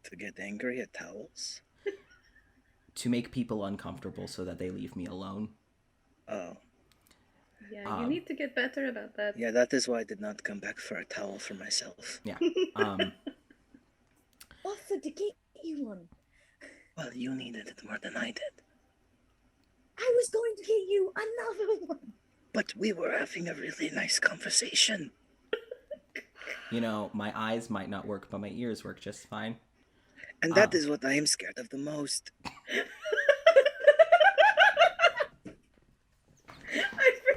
To get angry at towels? To make people uncomfortable so that they leave me alone. Oh. Yeah, you need to get better about that. Yeah, that is why I did not come back for a towel for myself. Yeah. Offered to get you one. Well, you needed it more than I did. I was going to get you another one. But we were having a really nice conversation. You know, my eyes might not work, but my ears work just fine. And that is what I am scared of the most. I'm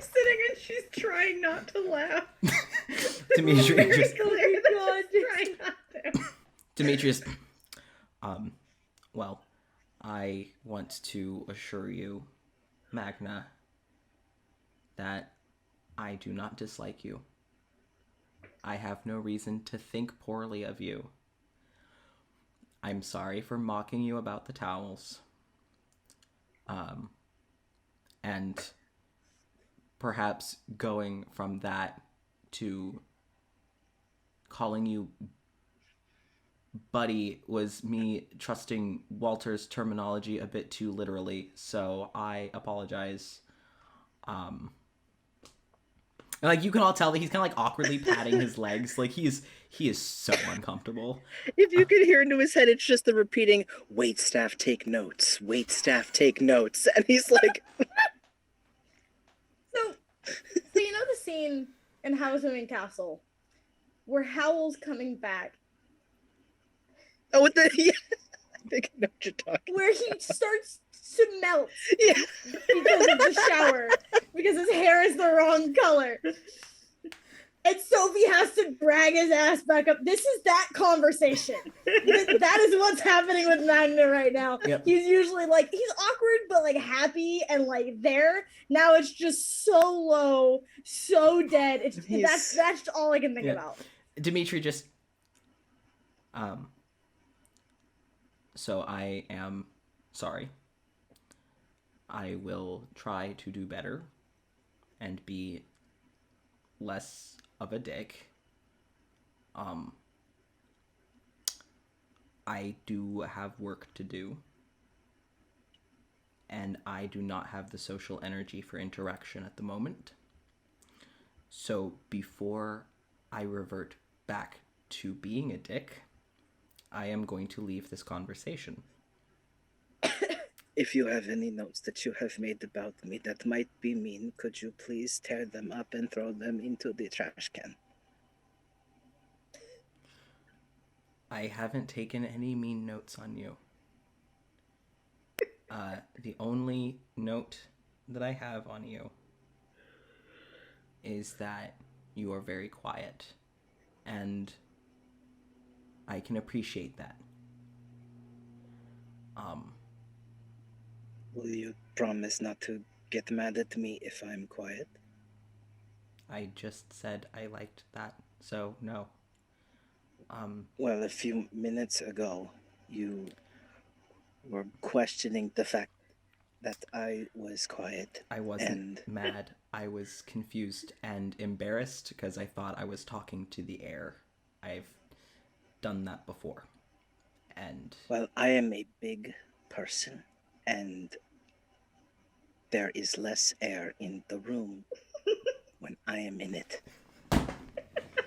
sitting and she's trying not to laugh. Demetrius just... Trying not to. Demetrius, well, I want to assure you, Magna, that I do not dislike you. I have no reason to think poorly of you. I'm sorry for mocking you about the towels. And perhaps going from that to calling you buddy was me trusting Walter's terminology a bit too literally, so I apologize. And like you can all tell that he's kind of like awkwardly patting his legs, like he is so uncomfortable. If you could hear into his head, it's just the repeating, wait staff, take notes. Wait staff, take notes. And he's like... So you know the scene in Howl's Moving Castle where Howl's coming back, Oh, with the... Yeah. I think I know what you're talking where he starts to melt Yeah. because of the shower, because his hair is the wrong color. And Sophie has to drag his ass back up. This is that conversation. That is what's happening with Magna right now. Yep. He's usually like, he's awkward, but like happy and like there. Now it's just so low, so dead. That's all I can think about. Dimitri just so I am sorry. I will try to do better and be less of a dick. I do have work to do, and I do not have the social energy for interaction at the moment. So before I revert back to being a dick, I am going to leave this conversation. If you have any notes that you have made about me that might be mean, could you please tear them up and throw them into the trash can? I haven't taken any mean notes on you. The only note that I have on you is that you are very quiet, and I can appreciate that. Um, Will you promise not to get mad at me if I'm quiet? I just said I liked that, so no. Well, a few minutes ago, you were questioning the fact that I was quiet. I wasn't And mad. I was confused and embarrassed because I thought I was talking to the air. I've done that before. And well, I am a big person, and there is less air in the room when I am in it.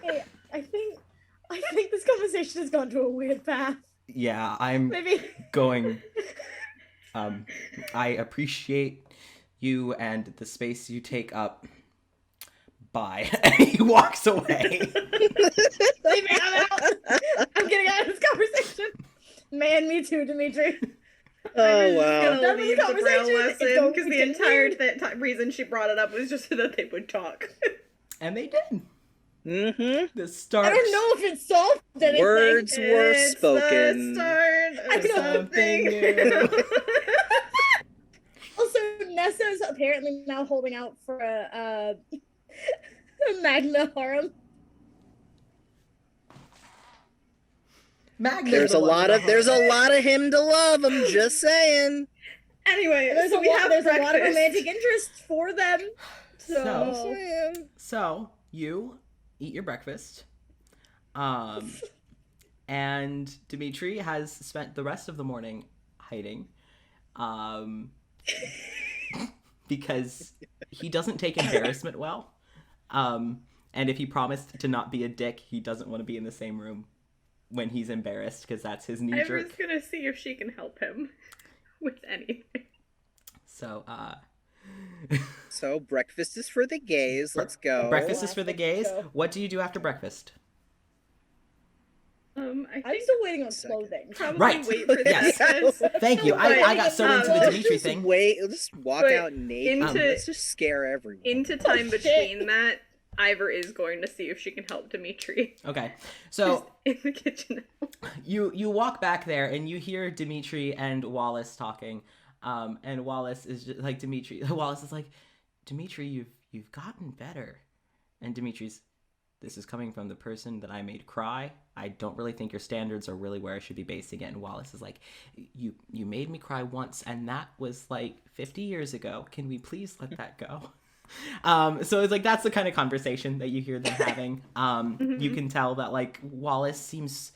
Hey, I think this conversation has gone to a weird path. yeah, I'm Maybe. going. I appreciate you and the space you take up. Bye. And he walks away. Leave me, I'm out. I'm getting out of this conversation. Man, me too, Dimitri. Oh, wow. Gonna Done with leave the the braille conversation. It's lesson going because to the get entire weird. reason she brought it up was just so that they would talk. And they did. Mm-hmm. The start. I don't know if it solved anything. Words were It's spoken. the start of I know. something New. Also, Nessa is apparently now holding out for a Magna harem. Magna's There's the a one lot with of the there's heart. a lot of him to love. I'm just saying. Anyway, There's, so we have there's a breakfast. lot of romantic interest for them. So- So, So you eat your breakfast, and Dimitri has spent the rest of the morning hiding, because he doesn't take embarrassment well, and if he promised to not be a dick, he doesn't want to be in the same room when he's embarrassed because that's his knee I was jerk. gonna see if she can help him with anything. So So breakfast is for the gays. Let's go. breakfast is for the gays. Go. What do you do after breakfast? I I'm think still waiting on Second. clothing. probably Right. wait for Yes. this. Thank you. I got so into the Let's Dimitri Just thing. wait. Just walk But out naked. into- Let's just scare everyone. Into time shit. between that, Ivor is going to see if she can help Dimitri. Okay, so In the kitchen. you walk back there and you hear Dimitri and Wallace talking, and Wallace is just like Dimitri. Wallace is like, Dimitri, you've gotten better, and Dimitri's, this is coming from the person that I made cry. I don't really think your standards are really where I should be basing it. And Wallace is like, you made me cry once, and that was like 50 years ago. Can we please let that go? So it's like that's the kind of conversation that you hear them having. You can tell that like Wallace seems,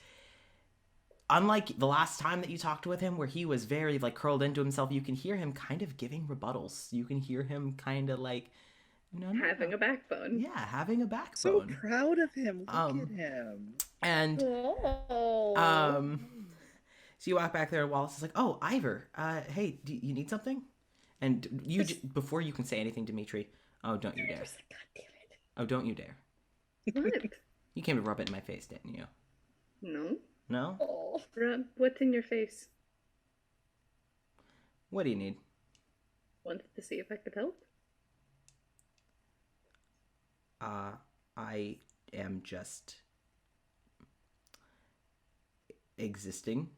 unlike the last time that you talked with him where he was very like curled into himself, you can hear him kind of giving rebuttals. You can hear him kind of like no, Having a backbone. yeah, having a So backbone. proud of him. Look Um, at him. And Oh. so you walk back there and Wallace is like, "Oh, Ivor, hey, do you need something?" And you before you can say anything, Dimitri, oh, don't you dare. God damn it. Oh, don't you dare. What? You came to rub it in my face, didn't you? No. No? Oh. Rob, what's in your face? What do you need? Wanted to see if I could help. I am just existing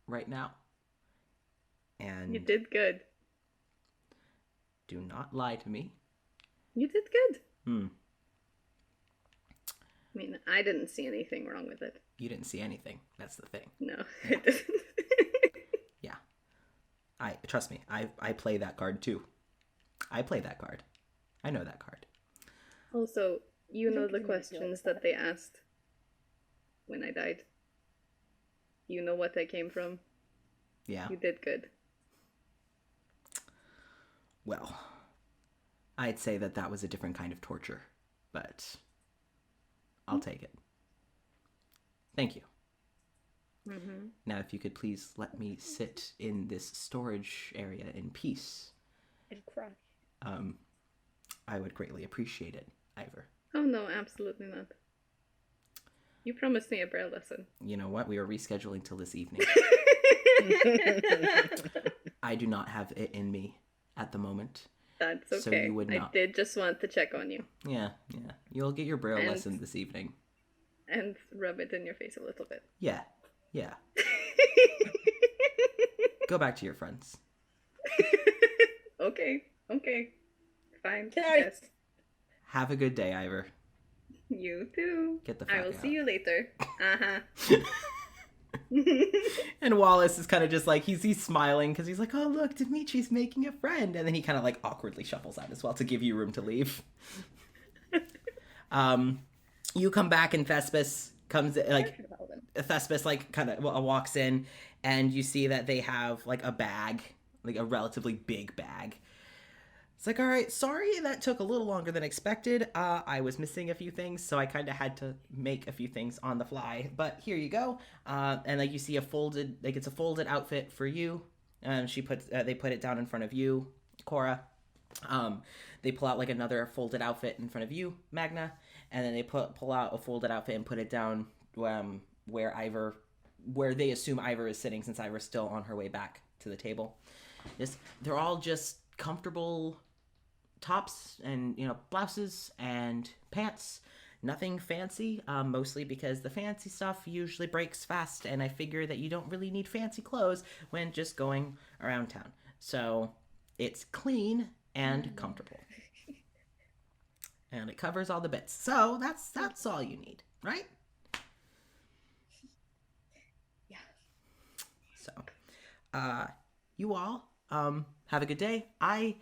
right now. And You did good. do not lie to me. You did good. Hmm. I mean, I didn't see anything wrong with it. You didn't see anything. That's the thing. No, I didn't. Yeah. Trust me, I play that card too. I play that card. I know that card. Also, you know Don't the give me a feel questions like that they asked when I died. You know what they came from. Yeah. You did good. Well, I'd say that was a different kind of torture, but I'll take it. Thank you. Mm-hmm. Now, if you could please let me sit in this storage area in peace, I'd cry. I would greatly appreciate it, Ivor. Oh no, absolutely not. You promised me a braille lesson. You know what? We are rescheduling till this evening. I do not have it in me at the moment. That's So okay. you would I not. did just want to check on you Yeah. You'll get your braille And- lesson this evening. and rub it in your face a little bit. Yeah. Go back to your friends. Okay. Fine. Can I- Yes. Have a good day, Ivor. You too. Get the I fuck will out. see you later. Uh-huh. And Wallace is kind of just like, he's smiling because he's like, oh, look, Dimitri's making a friend. And then he kind of like awkwardly shuffles out as well to give you room to leave. You come back and Thespis comes, like, Thespis like kind of walks in and you see that they have like a bag, like a relatively big bag. It's like, all right, sorry that took a little longer than expected. I was missing a few things, so I kind of had to make a few things on the fly. But here you go. And like you see a folded, like it's a folded outfit for you. And they put it down in front of you, Cora. They pull out like another folded outfit in front of you, Magna. And then they pull out a folded outfit and put it down where they assume Ivor is sitting, since Ivor's still on her way back to the table. They're all just comfortable tops and blouses and pants, nothing fancy, mostly because the fancy stuff usually breaks fast, and I figure that you don't really need fancy clothes when just going around town. So it's clean and comfortable, and it covers all the bits. So that's all you need, right? Yeah. So you all have a good day. I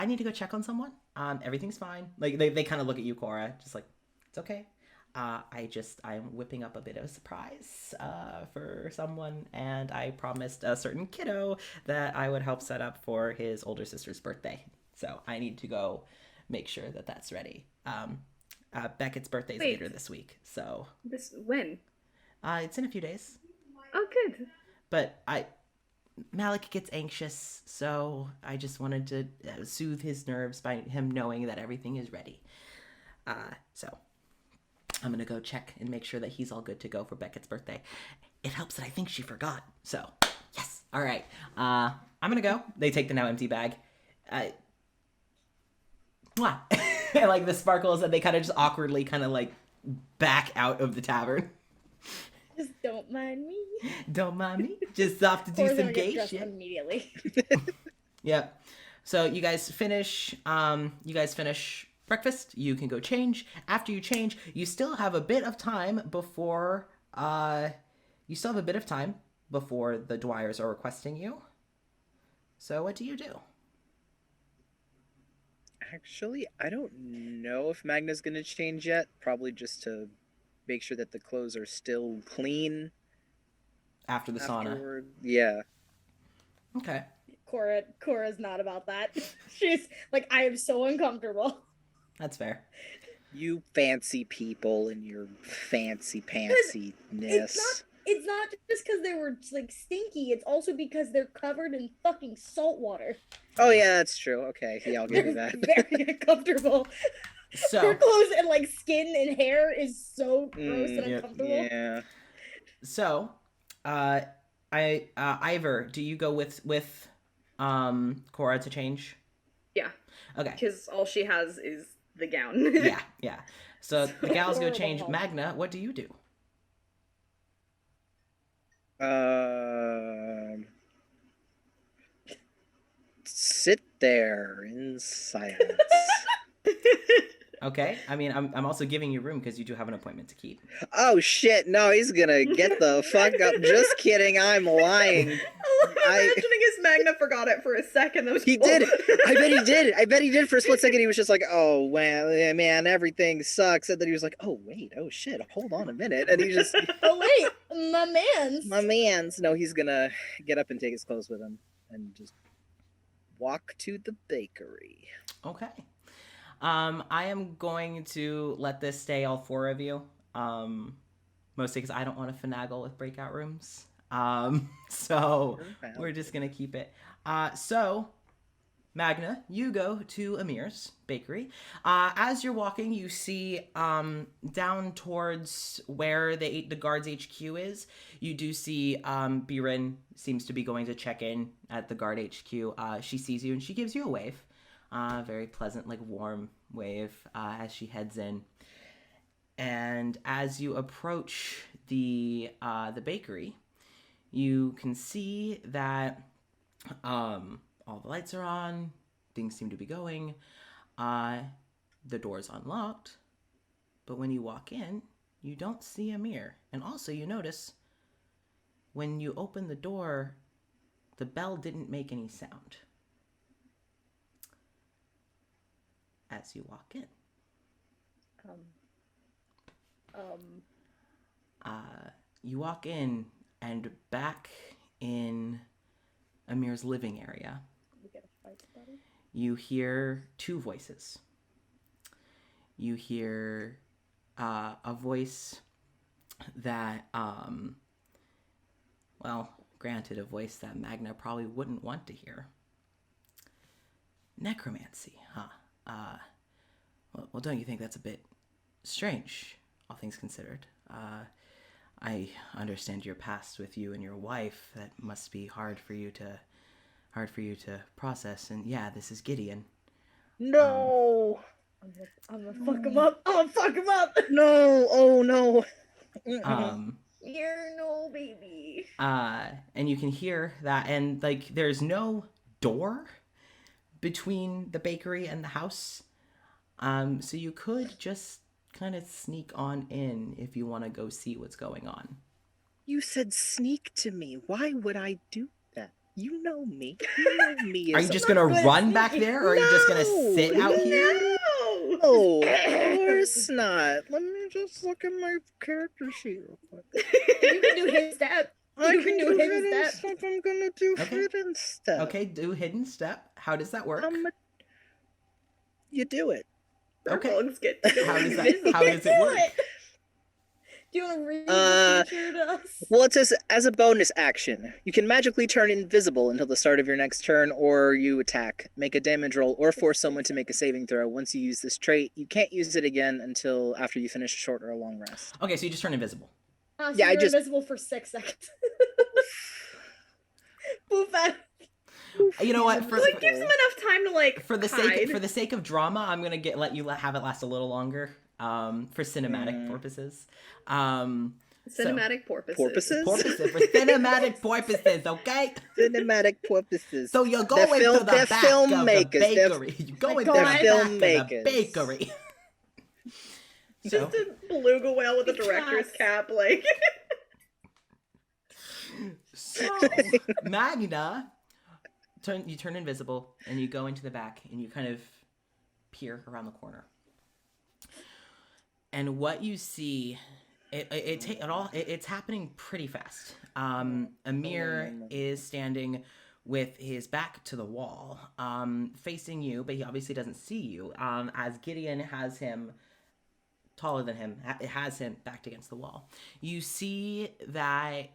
need to go check on someone. Everything's fine. Like they kind of look at you, Cora, just like, it's okay. I'm whipping up a bit of a surprise for someone, and I promised a certain kiddo that I would help set up for his older sister's birthday. So I need to go make sure that that's ready. Beckett's birthday's later this week, so When? it's in a few days. Oh, good. But Malik gets anxious, so I just wanted to soothe his nerves by him knowing that everything is ready. So I'm gonna go check and make sure that he's all good to go for Beckett's birthday. It helps that I think she forgot. So yes, all right. I'm gonna go. They take the now empty bag. Mwah. And like the sparkles, and they kind of just awkwardly kind of like back out of the tavern. Just don't mind me. Don't mind me. Just off to do Cora's some gonna get gay dressed shit. immediately. Yep. So you guys finish breakfast. You can go change. After you change, you still have a bit of time before the Dwyers are requesting you. So what do you do? Actually, I don't know if Magna's gonna change yet. Probably just to make sure that the clothes are still clean After the sauna. afterward. Yeah. Okay. Cora's not about that. She's like, I am so uncomfortable. That's fair. You fancy people and your fancy pantsiness. It's not just because they were like stinky. It's also because they're covered in fucking salt water. Oh yeah, that's true. Okay, yeah, I'll give you They're that. very uncomfortable. So Their clothes and like skin and hair is so gross and uncomfortable. Yeah. So, Ivor, do you go with Cora to change? Yeah. Okay. Because all she has is the gown. Yeah. So the gals go Horrible change. help. Magna, what do you do? Sit there in silence. Okay. I mean, I'm also giving you room because you do have an appointment to keep. Oh shit! No, he's gonna get the fuck up. Just kidding. I'm lying. I'm imagining his Magna forgot it for a second. That was He did. I bet he did. I bet he did for a split second. He was just like, "Oh well, yeah, man, everything sucks." And then he was like, "Oh wait, oh shit, hold on a minute." And he just, Oh wait, my man's. my man's. No, he's gonna get up and take his clothes with him and just walk to the bakery. Okay. I am going to let this stay all four of you. Mostly because I don't want to finagle with breakout rooms. So we're just gonna keep it. So Magna, you go to Amir's bakery. As you're walking, you see down towards where the guards HQ is. You do see Biren seems to be going to check in at the guard HQ. She sees you and she gives you a wave. Very pleasant, like warm wave as she heads in. And as you approach the bakery, You can see that all the lights are on. Things seem to be going. The door's unlocked. But when you walk in, you don't see Amir. And also you notice when you open the door, the bell didn't make any sound as you walk in. You walk in, and back in Amir's living area, We get a fight buddy. you hear two voices. You hear a voice that, well, granted, a voice that Magna probably wouldn't want to hear. Necromancy, huh? Well, don't you think that's a bit strange, all things considered? I understand your past with you and your wife. That must be hard for you to process. And yeah, this is Gideon. No. I'm gonna fuck him up. I'm gonna fuck him up. No. Oh no. You're no baby. And you can hear that, and like there's no door between the bakery and the house. So you could just kind of sneak on in if you want to go see what's going on. You said sneak to me. Why would I do that? You know me. You know me. Are you just gonna run back there, or are you just gonna sit out here? No, of course not. Let me just look at my character sheet real quick. You can do hidden step. I You can can do do hidden hidden step. step. I'm gonna do Okay. hidden step. Okay, do hidden step. How does that work? You do it. Okay. Bugs get to go How does that? invisible. How does it work? Do you want to read the future to us? Well, it says as a bonus action, you can magically turn invisible until the start of your next turn, or you attack, make a damage roll, or force someone to make a saving throw. Once you use this trait, you can't use it again until after you finish a short or a long rest. Okay, so you just turn invisible. So Yeah, I you're just- invisible for 6 seconds. Poof out. You know what? For, Well, it gives them enough time to like for the hide. sake of drama, I'm gonna let you have it last a little longer. For cinematic Mm. purposes. Cinematic porpoises. Porpoises? For cinematic purposes, okay? Cinematic purposes. So you're They're going film- to the they're back of filmmakers. the They're- bakery. You're going to They're the back of the filmmakers. bakery. So, Just a beluga whale with a director's Class. cap, like. so Magna, you turn invisible, and you go into the back, and you kind of peer around the corner. And what you see, it's happening pretty fast. Amir is standing with his back to the wall, facing you, but he obviously doesn't see you. As Gideon has him taller than him, has him backed against the wall. You see that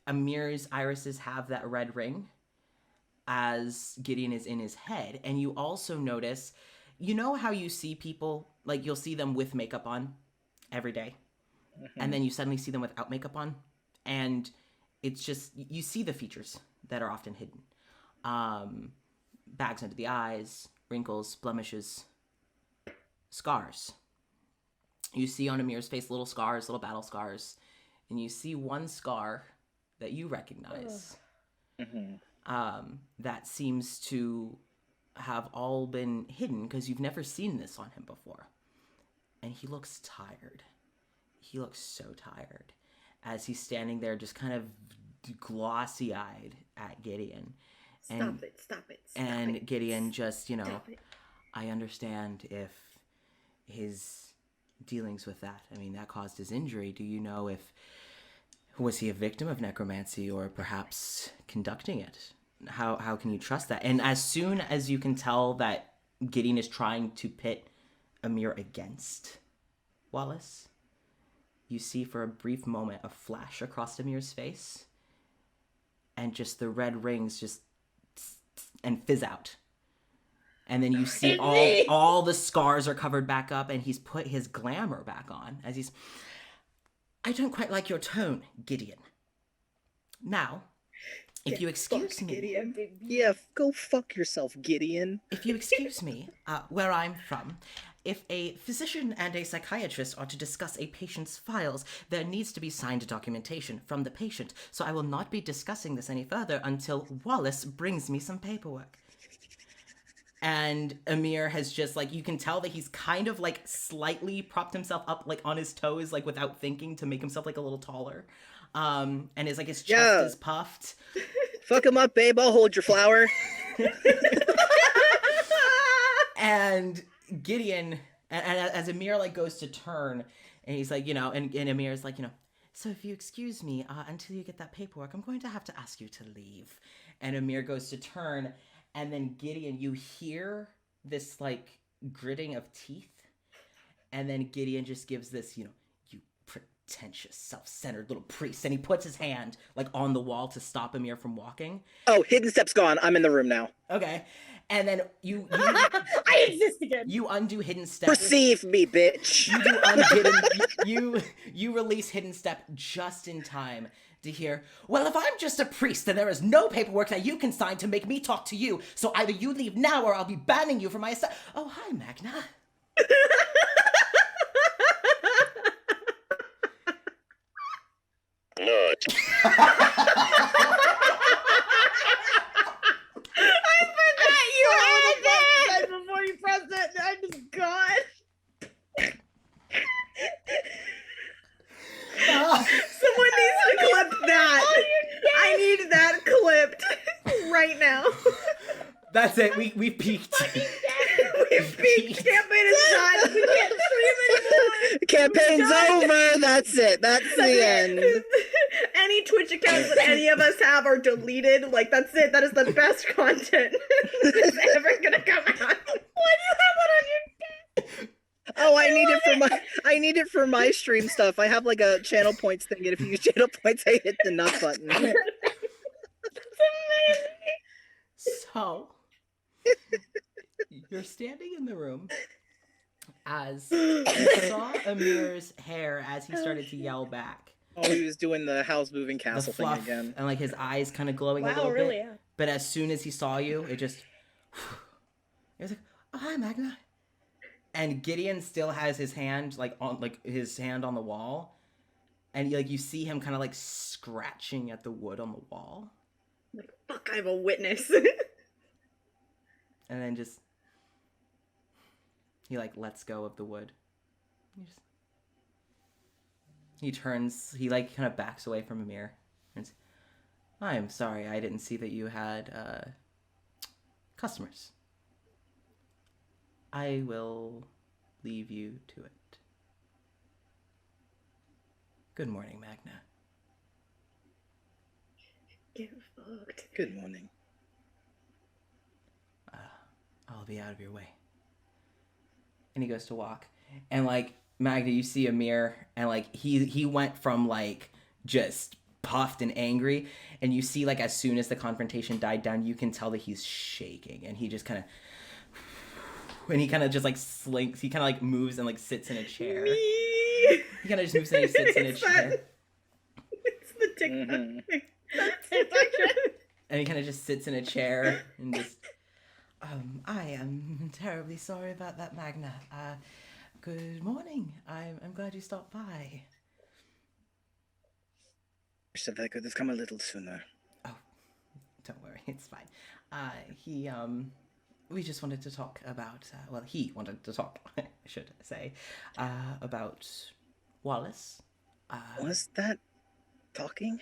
Amir's irises have that red ring as Gideon is in his head, and you also notice. You know how you see people, like you'll see them with makeup on every day, and then you suddenly see them without makeup on, and it's just, you see the features that are often hidden. Bags under the eyes, wrinkles, blemishes, scars. You see on Amir's face little scars, little battle scars, and you see one scar that you recognize that seems to have all been hidden because you've never seen this on him before. And he looks tired. He looks so tired as he's standing there just kind of glossy-eyed at Gideon. Stop it. And Gideon just, Stop it. I understand if his dealings with that, I mean, that caused his injury. Do you know if, was he a victim of necromancy or perhaps conducting it? How can you trust that? And as soon as you can tell that Gideon is trying to pit Amir against Wallace, you see for a brief moment a flash across Amir's face, and just the red rings just and fizz out. And then you see all the scars are covered back up, and he's put his glamour back on as he's, I don't quite like your tone, Gideon. Now, If you excuse me, Gideon. Yeah, go fuck yourself, Gideon. if you excuse me, where I'm from, if a physician and a psychiatrist are to discuss a patient's files, there needs to be signed documentation from the patient. So I will not be discussing this any further until Wallace brings me some paperwork. And Amir has just, like, you can tell that he's kind of, like, slightly propped himself up, like, on his toes, like, without thinking to make himself, like, a little taller. And his, like, his chest Yeah. is puffed. Fuck him up, babe. I'll hold your flower. And Gideon, and as Amir, like, goes to turn, and he's like, you know, and Amir's like, you know, so if you excuse me, until you get that paperwork, I'm going to have to ask you to leave. And Amir goes to turn, and then Gideon, you hear this, like, gritting of teeth, and then Gideon just gives this, you know, you pretentious, self-centered little priest, and he puts his hand, like, on the wall to stop Amir from walking. Oh, hidden step's gone. I'm in the room now. Okay. And then you I exist again. you undo hidden step. Perceive me, bitch. You do unhidden. You release hidden step just in time to hear. Well, if I'm just a priest, then there is no paperwork that you can sign to make me talk to you. So either you leave now, or I'll be banning you from my. Oh, hi, Magna. Before you pressed it, I just got. Someone needs to clip that. I need that clipped right now. That's it. We peaked. We've peaked. Campaign is done. We can't stream anymore. Campaign's over. That's it. That's the end. Any Twitch accounts that any of us have are deleted. Like, that's it. That is the best content that's ever gonna come out. Why do you have that on your desk? Oh, I need it for my stream stuff. I have like a channel points thing, and if you use channel points, I hit the nut button. That's amazing. So you're standing in the room as you saw Amir's hair as he started to yell back. Oh, he was doing the house moving The castle thing fluff again. and like his eyes kind of glowing a Wow, little really? bit. Yeah. But as soon as he saw you, it just it was like, oh, hi, Magna. And Gideon still has his hand on the wall, and you see him kind of like scratching at the wood on the wall, Like, fuck, I have a witness. and then just he like lets go of the wood. He turns, he like kind of backs away from Amir, and says, I'm sorry, I didn't see that you had customers. I will leave you to it. Good morning, Magna. Get fucked. Good morning. I'll be out of your way. And he goes to walk. And like, Magna, you see Amir, and like he went from like just puffed and angry, and you see like as soon as the confrontation died down, you can tell that he's shaking, and he just kind of just like slinks. He kind of like moves and like sits in a chair. He kind of just moves and he sits in a chair. It's the TikTok Mm-hmm. thing. That's TikTok. And he kind of just sits in a chair and just, I am terribly sorry about that, Magna. Good morning. I'm glad you stopped by. Wish that I could have come a little sooner. Oh, don't worry, it's fine. We just wanted to talk about, he wanted to talk, I should say, about Wallace. Was that talking?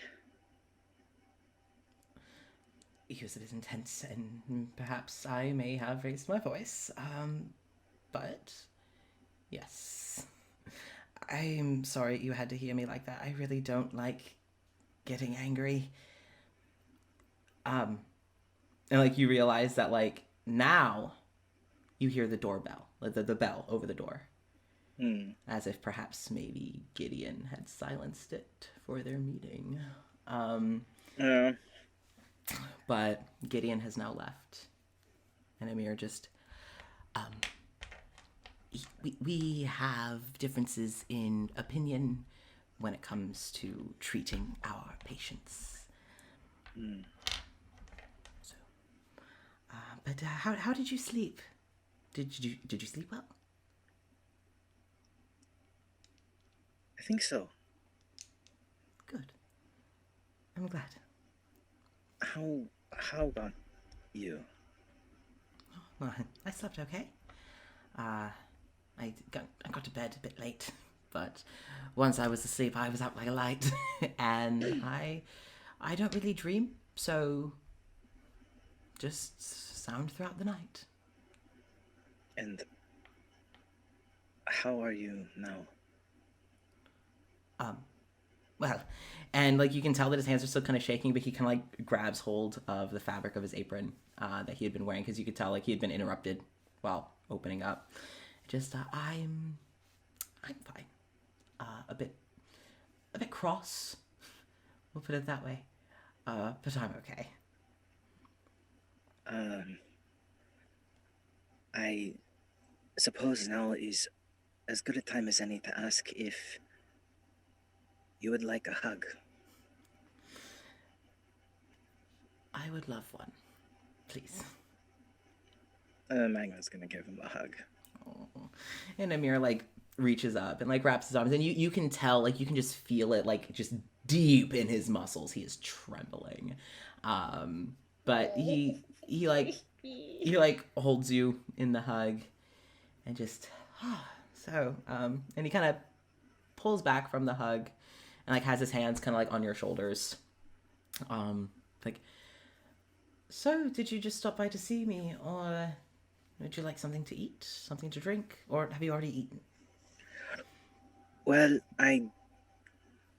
He was a bit intense, and perhaps I may have raised my voice. But, yes. I'm sorry you had to hear me like that. I really don't like getting angry. And, like, you realize that, like, now you hear the doorbell, like the bell over the door. As if perhaps maybe Gideon had silenced it for their meeting. Yeah. But Gideon has now left. And Amir just, we have differences in opinion when it comes to treating our patients. Hmm. So, but how did you sleep? Did you sleep well? I think so. Good. I'm glad. How about you? Well, I slept okay. I got to bed a bit late, but once I was asleep, I was out like a light, and I don't really dream, so just sound throughout the night. And how are you now? Well, and like you can tell that his hands are still kind of shaking, but he kind of like grabs hold of the fabric of his apron that he had been wearing because you could tell like he had been interrupted while opening up. Just I'm fine. A bit cross. We'll put it that way. But I'm okay. I suppose now is as good a time as any to ask if you would like a hug. I would love one, please. Magna's gonna give him a hug. Oh. And Amir like reaches up and like wraps his arms, and you can tell like you can just feel it like just deep in his muscles. He is trembling, but he like holds you in the hug, and just so and he kind of pulls back from the hug, and like has his hands kind of like on your shoulders, like. So, did you just stop by to see me, or would you like something to eat, something to drink, or have you already eaten? Well, I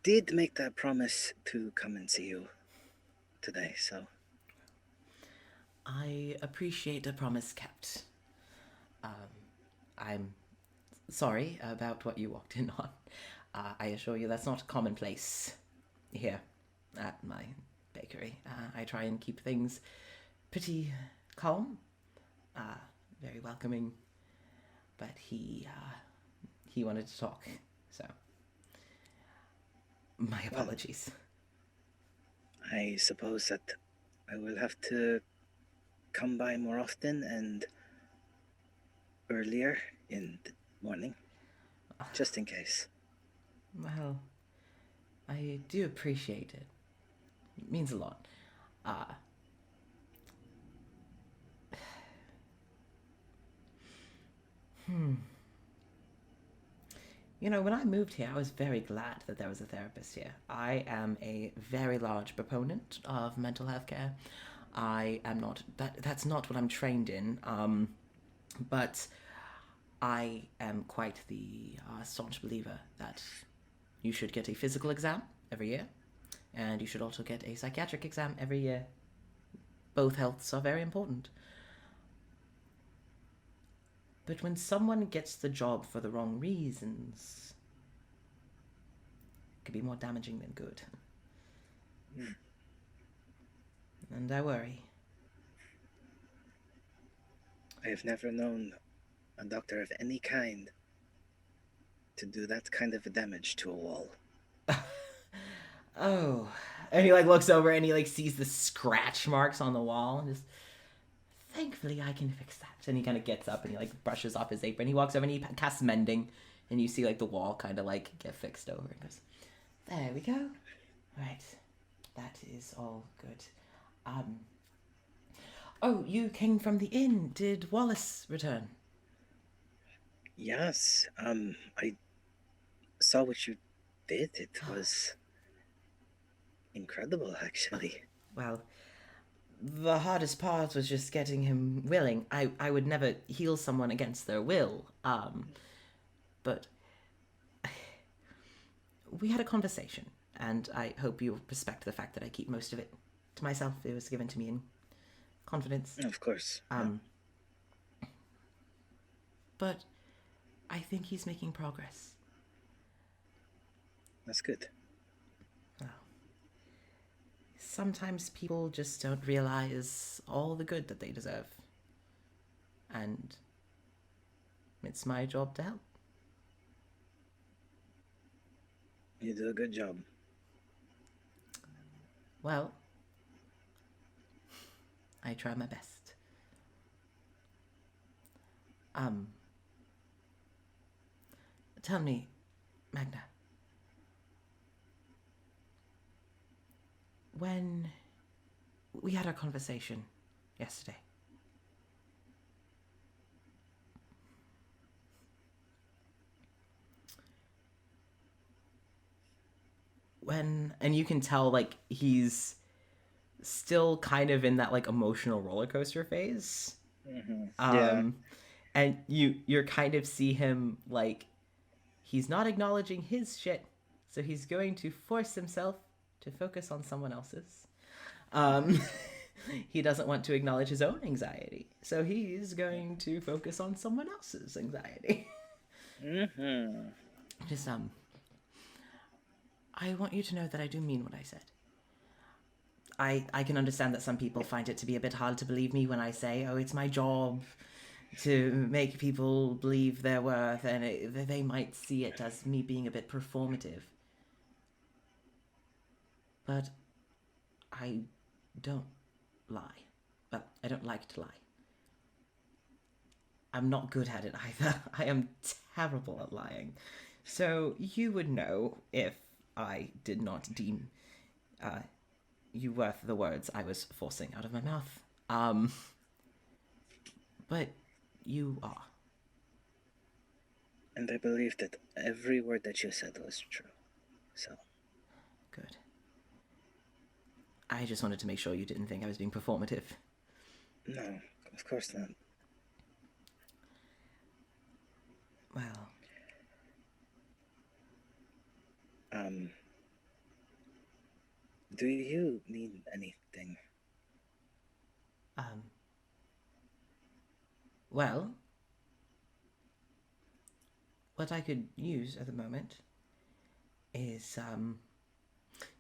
did make that promise to come and see you today, so I appreciate a promise kept. I'm sorry about what you walked in on. I assure you that's not commonplace here at my bakery. I try and keep things pretty calm, very welcoming, but he wanted to talk, so my apologies. I suppose that I will have to come by more often and earlier in the morning, just in case. Well, I do appreciate it. It means a lot. You know, when I moved here, I was very glad that there was a therapist here. I am a very large proponent of mental health care. I am not that's not what I'm trained in. But I am quite the staunch believer that you should get a physical exam every year, and you should also get a psychiatric exam every year. Both healths are very important. But when someone gets the job for the wrong reasons, it could be more damaging than good. And I worry. I have never known a doctor of any kind to do that kind of damage to a wall. Oh. And he like looks over and he like sees the scratch marks on the wall and just thankfully I can fix that. And he kind of gets up and he like brushes off his apron. He walks over and he casts mending, and you see like the wall kind of like get fixed over and goes, there we go. Right. That is all good. Oh, you came from the inn. Did Wallace return? Yes, I saw what you did. It was incredible, actually. Well, the hardest part was just getting him willing. I would never heal someone against their will. But we had a conversation, and I hope you respect the fact that I keep most of it to myself. It was given to me in confidence. Of course. But I think he's making progress. That's good. Well, sometimes people just don't realize all the good that they deserve. And it's my job to help. You do a good job. Well, I try my best. Tell me, Magna, when we had our conversation yesterday, and you can tell, like, he's still kind of in that, like, emotional roller coaster phase. Yeah. And you're kind of see him, like, he's not acknowledging his shit, so he's going to force himself to focus on someone else's. He doesn't want to acknowledge his own anxiety, so he's going to focus on someone else's anxiety. Just, I want you to know that I do mean what I said. I can understand that some people find it to be a bit hard to believe me when I say, oh, it's my job to make people believe their worth, and they might see it as me being a bit performative. But I don't lie. Well, I don't like to lie. I'm not good at it either. I am terrible at lying. So you would know if I did not deem you worth the words I was forcing out of my mouth. But you are. And I believe that every word that you said was true. So. Good. I just wanted to make sure you didn't think I was being performative. No, of course not. Well. Do you need anything? Well, what I could use at the moment is,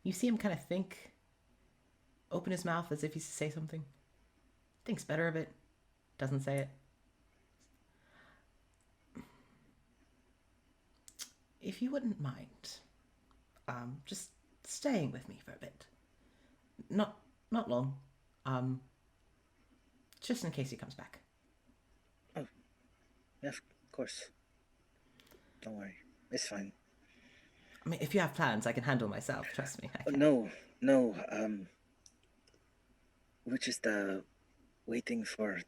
you see him kind of think, open his mouth as if he's to say something, thinks better of it, doesn't say it. If you wouldn't mind, just staying with me for a bit. Not long. Just in case he comes back. Oh, yeah, of course. Don't worry, it's fine. I mean, if you have plans, I can handle myself. Trust me. No. We're just waiting for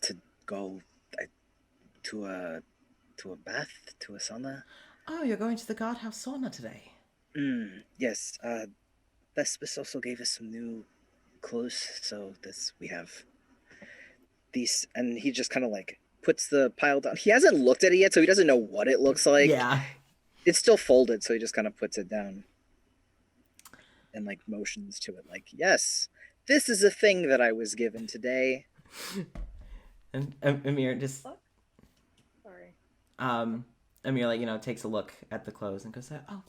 to go to a bath, to a sauna. Oh, you're going to the guardhouse sauna today. Yes. Vespus also gave us some new clothes, so we have these, and he just kind of like puts the pile down. He hasn't looked at it yet, so he doesn't know what it looks like. Yeah. It's still folded, so he just kind of puts it down and like motions to it, like, yes, this is a thing that I was given today. And Amir just Sorry. Amir, like, takes a look at the clothes and goes, oh,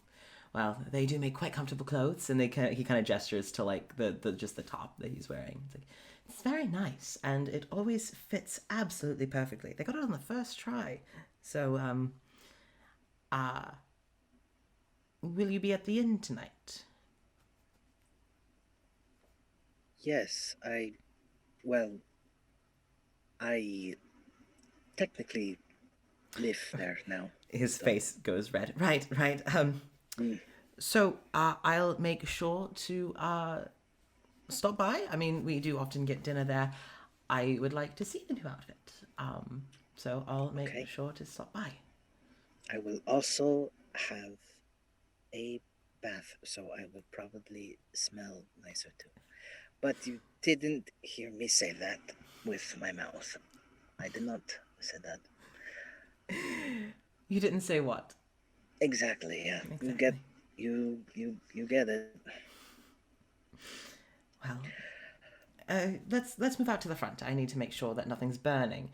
well, they do make quite comfortable clothes. And he kind of gestures to like the just the top that he's wearing. It's like, it's very nice, and it always fits absolutely perfectly. They got it on the first try. So will you be at the inn tonight? Yes, I technically live there now. His face goes red. Right. So I'll make sure to stop by. I mean, we do often get dinner there. I would like to see the new outfit. So I'll make sure to stop by. I will also have a bath, so I will probably smell nicer too. But you didn't hear me say that with my mouth. I did not say that. You didn't say what? Exactly, yeah. Exactly. You get it. Well, let's move out to the front. I need to make sure that nothing's burning.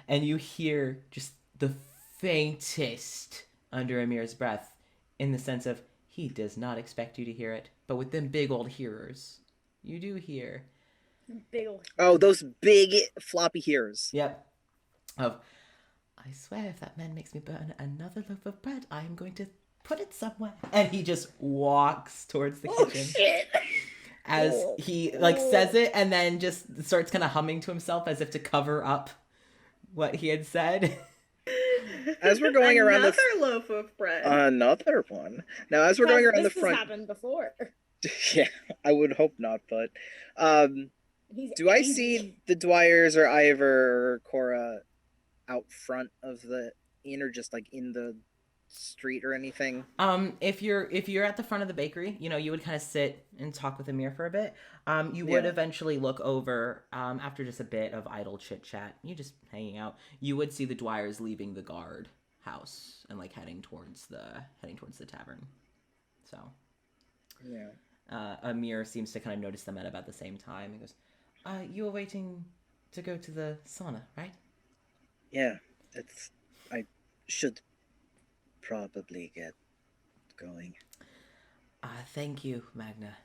And you hear just the faintest under Amir's breath, in the sense of he does not expect you to hear it, but with them big old hearers, you do hear. Big old. Oh, those big floppy hearers. Yep. Of, I swear, if that man makes me burn another loaf of bread, I am going to put it somewhere. And he just walks towards the kitchen. Shit. as he like says it and then just starts kind of humming to himself as if to cover up what he had said. As we're going around another loaf of bread. Another one. Now, as we're going around the front, This has happened before. yeah, I would hope not, but He's do I angry. see the Dwyers or Ivor or Cora out front of the inn, or just like in the street or anything? If you're at the front of the bakery, you know, you would kind of sit and talk with Amir for a bit. You would Yeah. eventually look over, after just a bit of idle chit chat, you just hanging out, you would see the Dwyers leaving the guard house and like heading towards the tavern. So Yeah. Amir seems to kind of notice them at about the same time. He goes, you were waiting to go to the sauna, right? Yeah. I should probably get going. Thank you, Magna.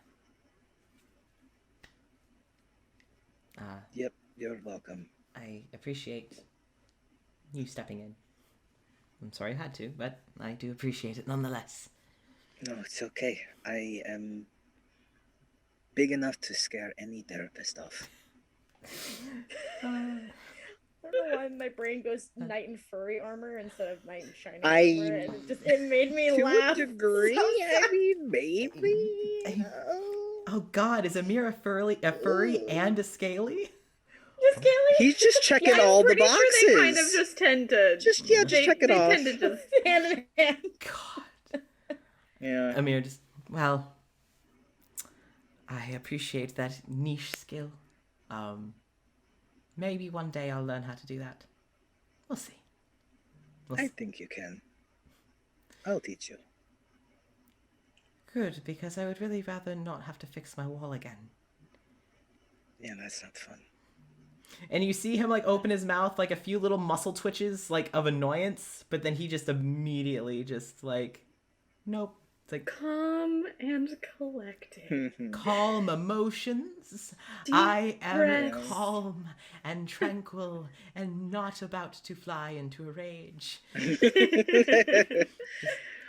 Yep, you're welcome. I appreciate you stepping in. I'm sorry I had to, but I do appreciate it nonetheless. No, it's okay. I am big enough to scare any therapist off. I don't know why my brain goes knight in furry armor instead of knight in shiny I- armor, and it made me To laugh. a degree, so I mean, maybe. Oh God, is Amir a furry and a scaly? Just Kaylee. He's just checking I'm all the pretty boxes. sure they kind of just tend to Just check it they off. tend to just hand in hand. God. Yeah. Amir just, well, I appreciate that niche skill. Maybe one day I'll learn how to do that. We'll see. I think you can. I'll teach you. Good, because I would really rather not have to fix my wall again. Yeah, that's not fun. And you see him like open his mouth, like a few little muscle twitches, like of annoyance, but then he just immediately just like, nope. It's like calm and collected. calm emotions. Deep I am breaths. calm and tranquil and not about to fly into a rage.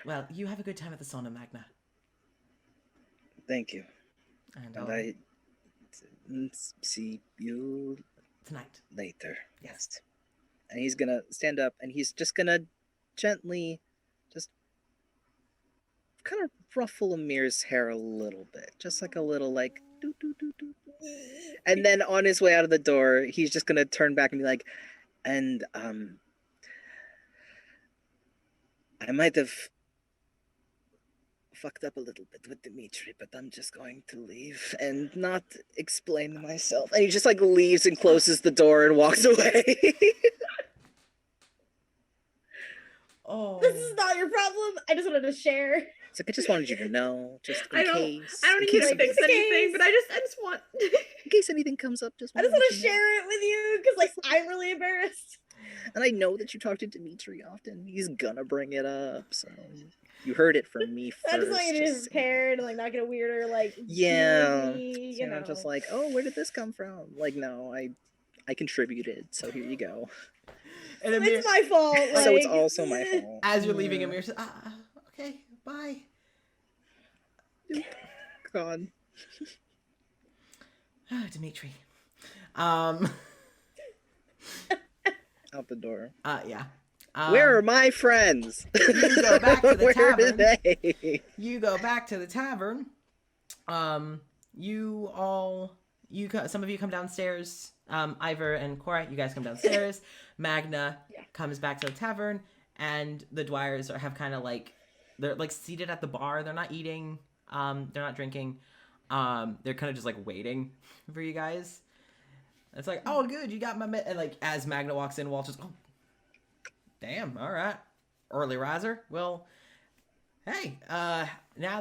Well, you have a good time at the sauna, Magna. Thank you. And And I'll I see you tonight. later. Yes. And he's gonna stand up and he's just gonna gently just kind of ruffle Amir's hair a little bit. Just like a little like doo doo doo doo. And then on his way out of the door, he's just gonna turn back and be like, and I might have fucked up a little bit with Dimitri, but I'm just going to leave and not explain myself. And he just like leaves and closes the door and walks away. Oh. This is not your problem. I just wanted to share. It's like, I just wanted you to know, just in I don't case. I don't in need case to fix something- anything, but I just want in case anything comes up, just I just wanted want to you know. share it with you because, like, I'm really embarrassed. And I know that you talk to Dimitri often. He's gonna bring it up, so you heard it from me first. I just want you to be just saying. prepared and like not get a weirder like. Yeah, feeling, you know, just like, oh, where did this come from? Like, no, I contributed, so here you go. And Amir, it's my fault. Like, So it's also my fault. as you're leaving, Amir says, okay, bye. God. Oh, Dimitri. Out the door. Yeah. Where are my friends? You go back to the Where tavern. are they? You go back to the tavern. Some of you come downstairs. Ivor and Cora, you guys come downstairs. Magna comes back to the tavern, and the Dwyers have kind of like, they're like seated at the bar. They're not eating. They're not drinking. They're kind of just like waiting for you guys. It's like, oh, good, you got my and like as Magna walks in, Walter's, oh, damn, all right, early riser. Well, hey, now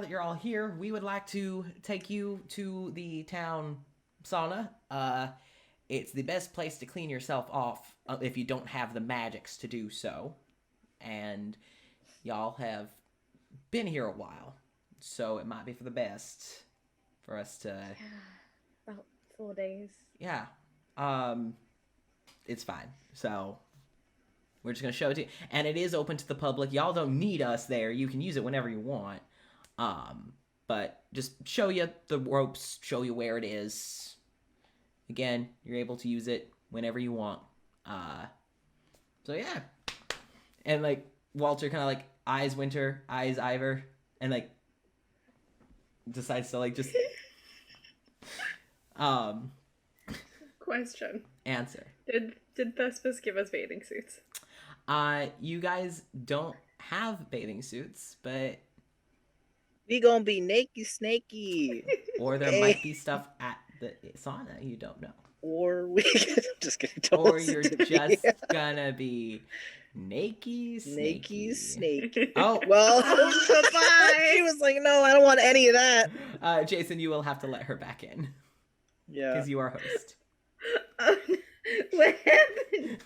that you're all here, we would like to take you to the town sauna. It's the best place to clean yourself off if you don't have the magics to do so. And y'all have been here a while, so it might be for the best for us to... About 4 days. Yeah. It's fine. So we're just going to show it to you. And it is open to the public. Y'all don't need us there. You can use it whenever you want. but just show you the ropes, show you where it is. Again, you're able to use it whenever you want. So yeah. And like Walter kind of like eyes Winter, eyes Ivor, and like decides to like just Question. answer. Did Thespis give us bathing suits? You guys don't have bathing suits, but We gonna be naked snaky. or there might be stuff at the sauna you don't know. Or we just kidding. Don't Or listen you're to me. just gonna be naked Snaky snaky. snake. Oh, Well, she was like, no, I don't want any of that. Jason, you will have to let her back in Yeah. because you are host. What happened?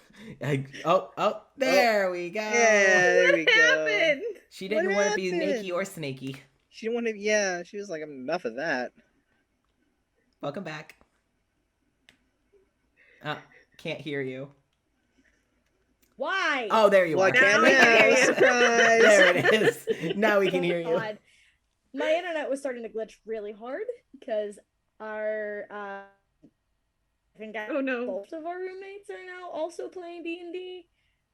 Oh, there we go. Yeah, there we What go. happened? She didn't What want to be happened? naked or snaky. She didn't want to. Yeah, she was like, enough of that. Welcome back. Can't hear you. Why? Oh, there you Well, I are. can we can hear now. you. Surprise. There it is. Now we can hear you. God. My internet was starting to glitch really hard because our I think Oh no. both of our roommates are now also playing D&D.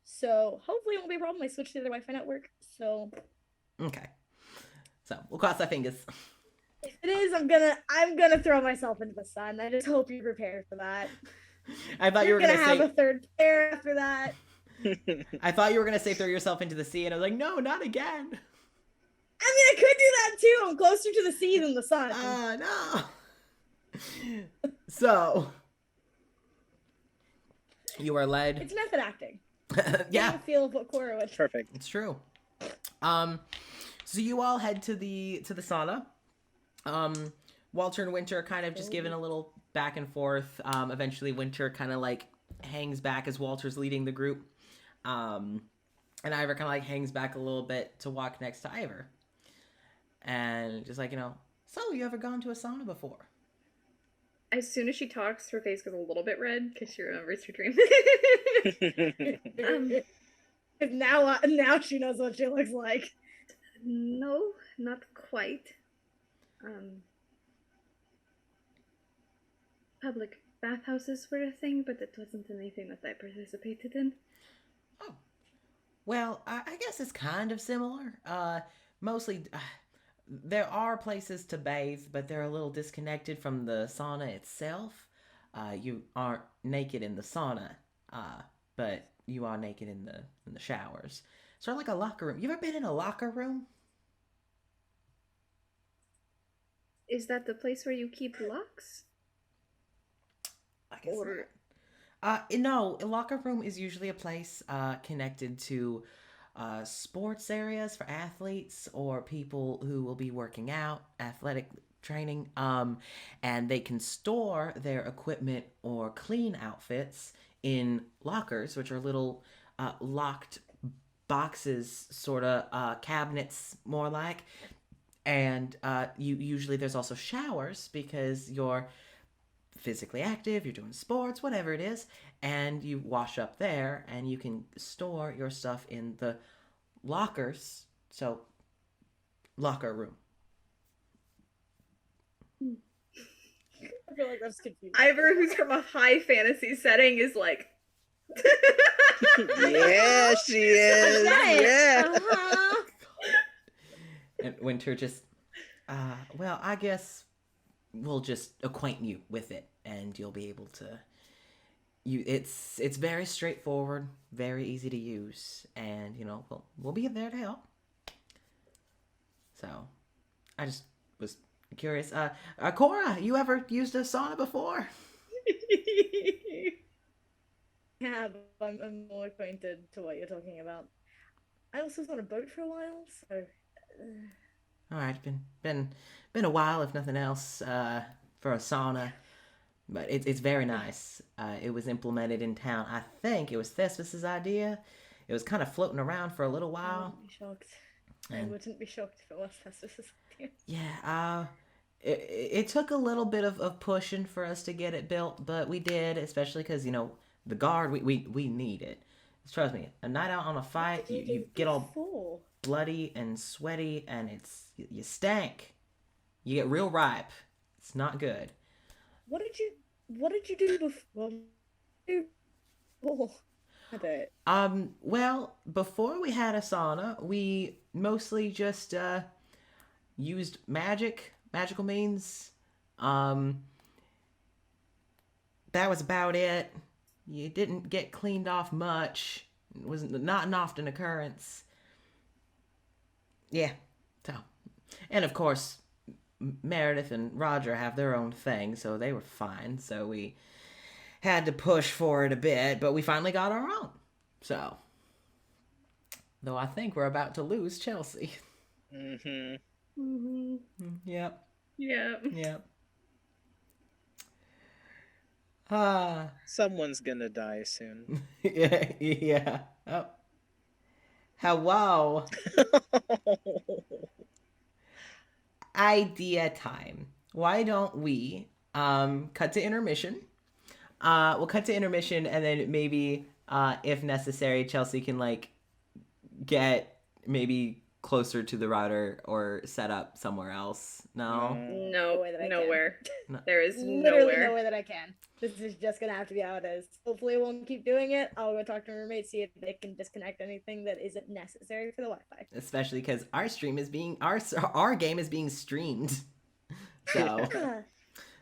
So hopefully it won't be a problem. I switched to their Wi-Fi network. So Okay. So we'll cross our fingers. if it is, I'm gonna throw myself into the sun. I just hope you're prepared for that. I thought you You're were gonna gonna have say. a third pair after that. I thought you were gonna say throw yourself into the sea, and I was like, no, not again. I mean, I could do that too. I'm closer to the sea than the sun. No. So you are led. It's method acting. Yeah, Getting a feel of what Cora would. Perfect. it's true. So you all head to the sauna. Walter and Winter kind of just giving a little back and forth. Eventually Winter kind of like hangs back as Walter's leading the group. And Ivor kind of like hangs back a little bit to walk next to Ivor. And just like, so you ever gone to a sauna before? As soon as she talks, her face goes a little bit red because she remembers her dream. Now she knows what she looks like. No, not quite. Public bathhouses were a thing, but it wasn't anything that I participated in. Oh. Well, I guess it's kind of similar. Mostly, there are places to bathe, but they're a little disconnected from the sauna itself. You aren't naked in the sauna, but you are naked in the showers. Sort of like a locker room. You ever been in a locker room? Is that the place where you keep locks? I guess Or no, a locker room is usually a place connected to sports areas for athletes or people who will be working out, athletic training, and they can store their equipment or clean outfits in lockers, which are little locked boxes, sort of cabinets, more like. And usually there's also showers because you're physically active, you're doing sports, whatever it is, and you wash up there, and you can store your stuff in the lockers. So, locker room. I feel like that's confusing. Ivor, who's from a high fantasy setting, is like. Yeah, she is. Yeah. Uh-huh. And Winter just, well, I guess we'll just acquaint you with it, and you'll be able to. It's very straightforward, very easy to use, and we'll be there to help. So, I just was curious. Cora, you ever used a sauna before? Yeah, but I'm more acquainted to what you're talking about. I also was on a boat for a while, so. All right, been a while, if nothing else, for a sauna, but it's very nice. It was implemented in town. I think it was Thespis' idea. It was kind of floating around for a little I while. wouldn't be shocked. I And- wouldn't be shocked if it was Thespis' idea. Yeah, it took a little bit of pushing for us to get it built, but we did, especially because the guard we need it. Trust me, a night out on a fight, you get all Before? bloody and sweaty, and you stank. You get real ripe. It's not good. What did you do before? Oh, I bet. Well, before we had a sauna, we mostly just used magical means. Um, that was about it. You didn't get cleaned off much. It was not an often occurrence. Yeah. So, and of course, Meredith and Roger have their own thing, so they were fine. So we had to push for it a bit, but we finally got our own. So, though I think we're about to lose Chelsea. Mm-hmm. Yep. Yeah. Yep. Ah. Someone's gonna die soon. Yeah. Yeah. Oh. Hello. Idea time. Why don't we cut to intermission? We'll cut to intermission, and then maybe if necessary, Chelsea can like get maybe closer to the router or set up somewhere else. No. No, way that I can. nowhere. No. There is Literally nowhere. no way that I can. This is just gonna have to be how it is. Hopefully, I won't keep doing it. I'll go talk to my roommate, see if they can disconnect anything that isn't necessary for the Wi-Fi. Especially because our stream is being our game is being streamed. So.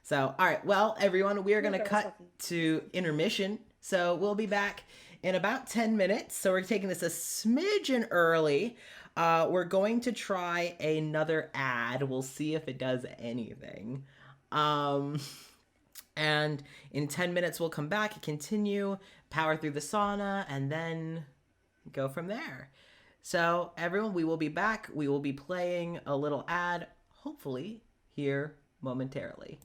So, all right. Well, everyone, we are going to cut to intermission. So, we'll be back in about 10 minutes. So, we're taking this a smidgen early. We're going to try another ad. We'll see if it does anything. And in 10 minutes, we'll come back, continue, power through the sauna, and then go from there. So, everyone, we will be back. We will be playing a little ad, hopefully, here momentarily.